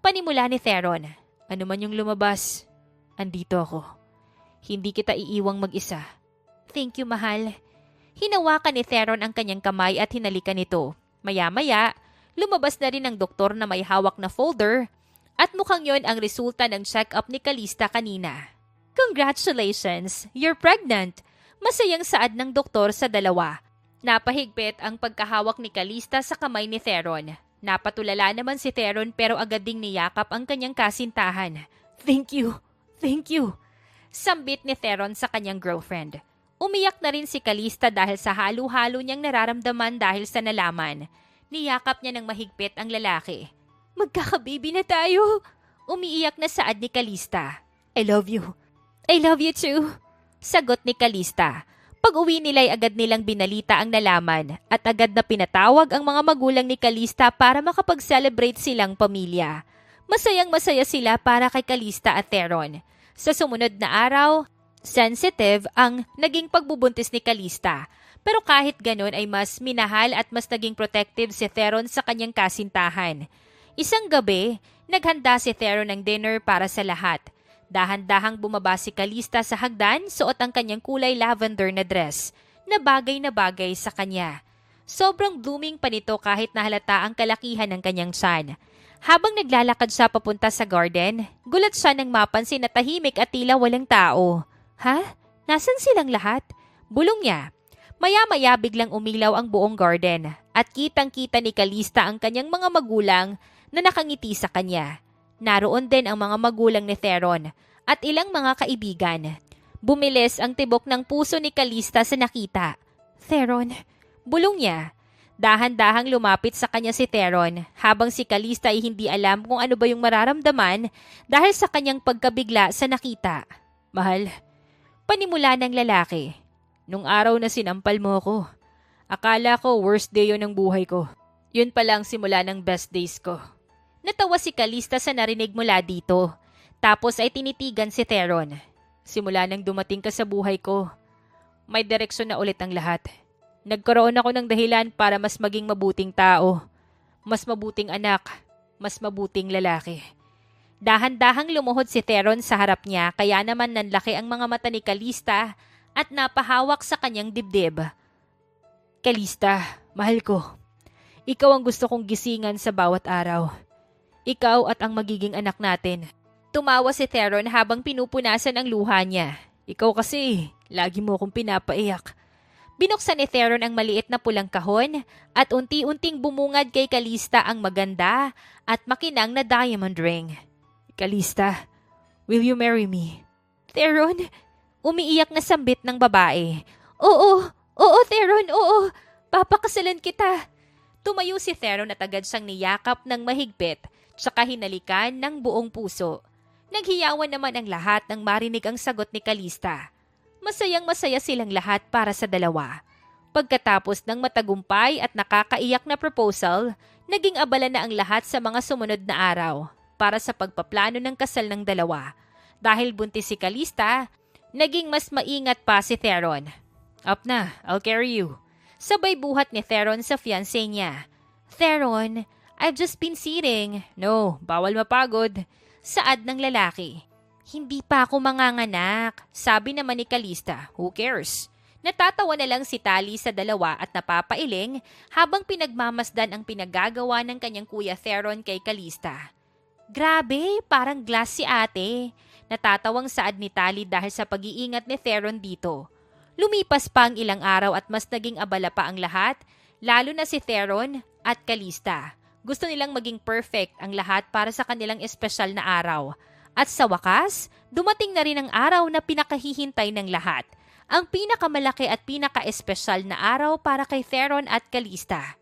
panimula ni Theron. Ano man yung lumabas, andito ako. Hindi kita iiwang mag-isa. Thank you, mahal. Hinawakan ni Theron ang kanyang kamay at hinalikan ito. Maya-maya, lumabas na rin ang doktor na may hawak na folder at mukhang yon ang resulta ng check-up ni Calista kanina. Congratulations! You're pregnant! Masayang saad ng doktor sa dalawa. Napahigpit ang pagkahawak ni Calista sa kamay ni Theron. Napatulala naman si Theron pero agad ding niyakap ang kanyang kasintahan. Thank you! Thank you! Sambit ni Theron sa kanyang girlfriend. Umiyak na rin si Calista dahil sa halo-halo niyang nararamdaman dahil sa nalaman. Niyakap niya ng mahigpit ang lalaki. Magkakababy na tayo! Umiiyak na saad ni Calista. I love you. I love you too. Sagot ni Calista. Pag-uwi nila'y agad nilang binalita ang nalaman at agad na pinatawag ang mga magulang ni Calista para makapag-celebrate silang pamilya. Masayang-masaya sila para kay Calista at Theron. Sa sumunod na araw, sensitive ang naging pagbubuntis ni Calista. Pero kahit ganun ay mas minahal at mas naging protective si Theron sa kanyang kasintahan. Isang gabi, naghanda si Theron ng dinner para sa lahat. Dahan-dahang bumaba si Calista sa hagdan, suot ang kanyang kulay lavender na dress, na bagay sa kanya. Sobrang blooming pa nito kahit nahalata ang kalakihan ng kanyang tiyan. Habang naglalakad siya papunta sa garden, gulat siya nang mapansin na tahimik at tila walang tao. Ha? Nasaan silang lahat? Bulong niya. Maya-maya biglang umilaw ang buong garden at kitang-kita ni Calista ang kanyang mga magulang na nakangiti sa kanya. Naroon din ang mga magulang ni Theron at ilang mga kaibigan. Bumilis ang tibok ng puso ni Calista sa nakita. Theron, bulong niya. Dahan-dahang lumapit sa kanya si Theron habang si Calista ay hindi alam kung ano ba yung mararamdaman dahil sa kanyang pagkabigla sa nakita. Mahal, panimula ng lalaki. Nung araw na sinampal mo ako, akala ko worst day yun ng buhay ko. Yun pala ang simula ng best days ko. Natawa si Calista sa narinig mula dito. Tapos ay tinitigan si Theron. Simula nang dumating ka sa buhay ko, may direksyon na ulit ang lahat. Nagkaroon ako ng dahilan para mas maging mabuting tao. Mas mabuting anak. Mas mabuting lalaki. Dahan-dahang lumuhod si Theron sa harap niya kaya naman nanlaki ang mga mata ni Calista at napahawak sa kanyang dibdib. Calista, mahal ko. Ikaw ang gusto kong gisingan sa bawat araw. Ikaw at ang magiging anak natin. Tumawa si Theron habang pinupunasan ang luha niya. Ikaw kasi, lagi mo akong pinapaiyak. Binuksan ni Theron ang maliit na pulang kahon at unti-unting bumungad kay Calista ang maganda at makinang na diamond ring. Calista, will you marry me? Theron, umiiyak na sambit ng babae. Oo Theron, oo. Papakasalan kita. Tumayo si Theron at agad siyang niyakap ng mahigpit tsaka hinalikan ng buong puso. Naghiyawan naman ang lahat nang marinig ang sagot ni Calista. Masayang-masaya silang lahat para sa dalawa. Pagkatapos ng matagumpay at nakakaiyak na proposal, naging abala na ang lahat sa mga sumunod na araw para sa pagpaplano ng kasal ng dalawa. Dahil buntis si Calista, naging mas maingat pa si Theron. Up na, I'll carry you. Sabay buhat ni Theron sa fiancé niya. Theron, I've just been sitting. No, bawal mapagod. Saad ng lalaki. Hindi pa ako manganganak. Sabi naman ni Calista, who cares? Natatawa na lang si Tali sa dalawa at napapailing habang pinagmamasdan ang pinagagawa ng kanyang kuya Theron kay Calista. Grabe, parang glass si ate. Natatawang saad ni Tali dahil sa pag-iingat ni Theron dito. Lumipas pa ang ilang araw at mas naging abala pa ang lahat, lalo na si Theron at Calista. Gusto nilang maging perfect ang lahat para sa kanilang espesyal na araw. At sa wakas, dumating na rin ang araw na pinakahihintay ng lahat. Ang pinakamalaki at pinaka-espesyal na araw para kay Theron at Calista.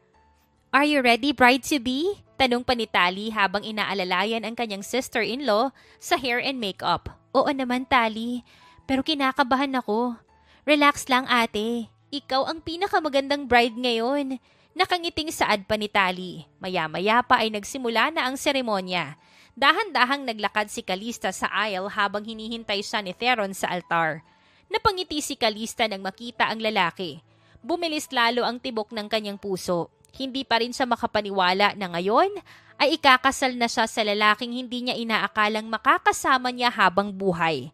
Are you ready, bride-to-be? Tanong pa ni Tali habang inaalalayan ang kanyang sister-in-law sa hair and makeup. Oo naman, Tali. Pero kinakabahan ako. Relax lang, ate. Ikaw ang pinakamagandang bride ngayon. Nakangiting saad pa ni Tali. Maya-maya pa ay nagsimula na ang seremonya. Dahan-dahang naglakad si Calista sa aisle habang hinihintay siya ni Theron sa altar. Napangiti si Calista nang makita ang lalaki. Bumilis lalo ang tibok ng kanyang puso. Hindi pa rin siya makapaniwala na ngayon ay ikakasal na siya sa lalaking hindi niya inaakalang makakasama niya habang buhay.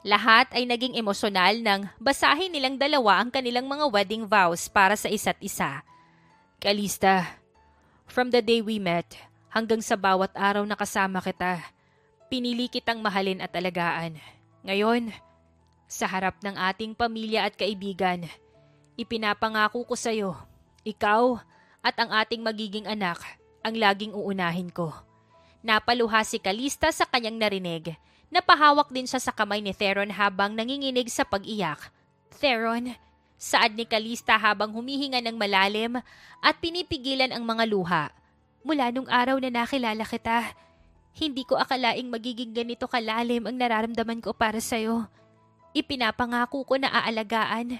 Lahat ay naging emosyonal nang basahin nilang dalawa ang kanilang mga wedding vows para sa isa't isa. Kalista, from the day we met hanggang sa bawat araw na kasama kita, pinili kitang mahalin at alagaan. Ngayon, sa harap ng ating pamilya at kaibigan, ipinapangako ko sa iyo, ikaw at ang ating magiging anak ang laging uunahin ko. Napaluha si Kalista sa kanyang narinig. Napahawak din siya sa kamay ni Theron habang nanginginig sa pag-iyak. Theron, saad ni Kalista habang humihinga ng malalim at pinipigilan ang mga luha. Mula nung araw na nakilala kita, hindi ko akalaing magiging ganito kalalim ang nararamdaman ko para sa'yo. Ipinapangako ko na aalagaan,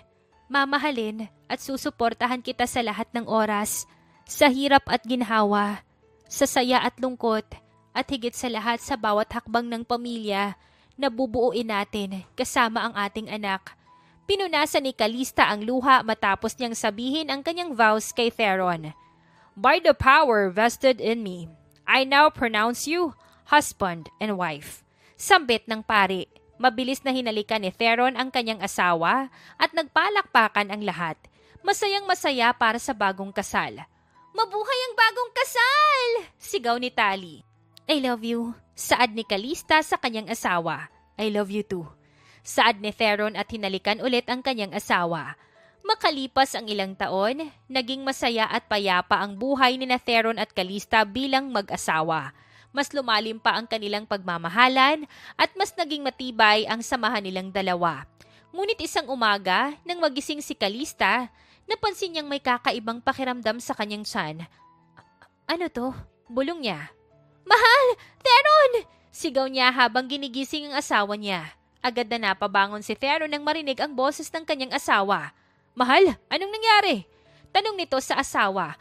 mamahalin at susuportahan kita sa lahat ng oras, sa hirap at ginhawa, sa saya at lungkot, at higit sa lahat sa bawat hakbang ng pamilya na bubuuin natin kasama ang ating anak. Pinunasan ni Kalista ang luha matapos niyang sabihin ang kanyang vows kay Theron. By the power vested in me, I now pronounce you husband and wife. Sambit ng pari. Mabilis na hinalikan ni Theron ang kanyang asawa at nagpalakpakan ang lahat. Masayang masaya para sa bagong kasal. Mabuhay ang bagong kasal! Sigaw ni Tali. I love you, saad ni Kalista sa kanyang asawa. I love you too. Saad ni Theron at hinalikan ulit ang kanyang asawa. Makalipas ang ilang taon, naging masaya at payapa ang buhay ni Theron at Kalista bilang mag-asawa. Mas lumalim pa ang kanilang pagmamahalan at mas naging matibay ang samahan nilang dalawa. Ngunit isang umaga, nang magising si Kalista, napansin niyang may kakaibang pakiramdam sa kanyang tiyan. Ano to? Bulong niya. Mahal! Theron! Sigaw niya habang ginigising ang asawa niya. Agad na napabangon si Theron nang marinig ang boses ng kanyang asawa. Mahal, anong nangyari? Tanong nito sa asawa.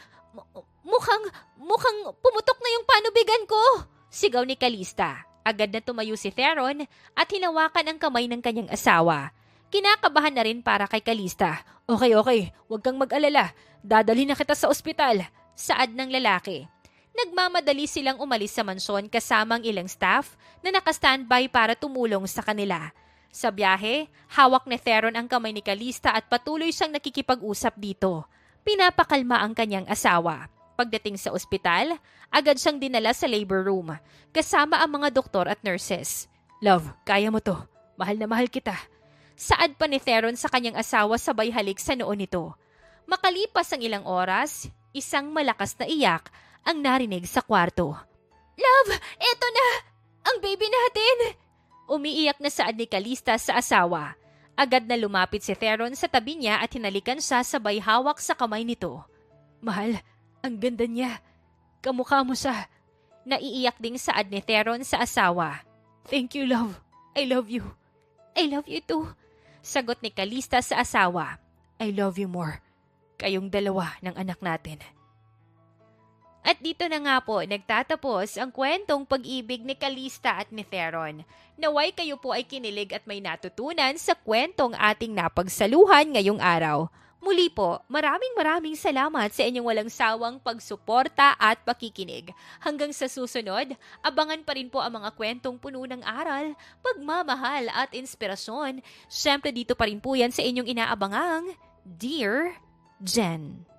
Mukhang pumutok na yung panubigan ko! Sigaw ni Kalista. Agad na tumayo si Theron at hinawakan ang kamay ng kanyang asawa. Kinakabahan na rin para kay Kalista. Okay, huwag kang mag-alala. Dadalhin na kita sa ospital. Saad ng lalaki. Nagmamadali silang umalis sa mansyon kasamang ilang staff na naka-standby para tumulong sa kanila. Sa biyahe, hawak ni Theron ang kamay ni Kalista at patuloy siyang nakikipag-usap dito. Pinapakalma ang kanyang asawa. Pagdating sa ospital, agad siyang dinala sa labor room, kasama ang mga doktor at nurses. Love, kaya mo to. Mahal na mahal kita. Saad pa ni Theron sa kanyang asawa sabay halik sa noo nito. Makalipas ang ilang oras, isang malakas na iyak ang narinig sa kwarto. Love, eto na! Ang baby natin! Umiiyak na saad ni Kalista sa asawa. Agad na lumapit si Theron sa tabi niya at hinalikan siya sabay hawak sa kamay nito. Mahal, ang ganda niya. Kamukha mo siya. Naiiyak ding saad ni Theron sa asawa. Thank you, love. I love you. I love you too. Sagot ni Kalista sa asawa. I love you more. Kayong dalawa ng anak natin. At dito na nga po nagtatapos ang kwentong pag-ibig ni Kalista at ni Theron. Naway kayo po ay kinilig at may natutunan sa kwentong ating napagsaluhan ngayong araw. Muli po, maraming salamat sa inyong walang sawang pagsuporta at pakikinig. Hanggang sa susunod, abangan pa rin po ang mga kwentong puno ng aral, pagmamahal at inspirasyon. Siyempre dito pa rin po yan sa inyong inaabangang Dear Jen.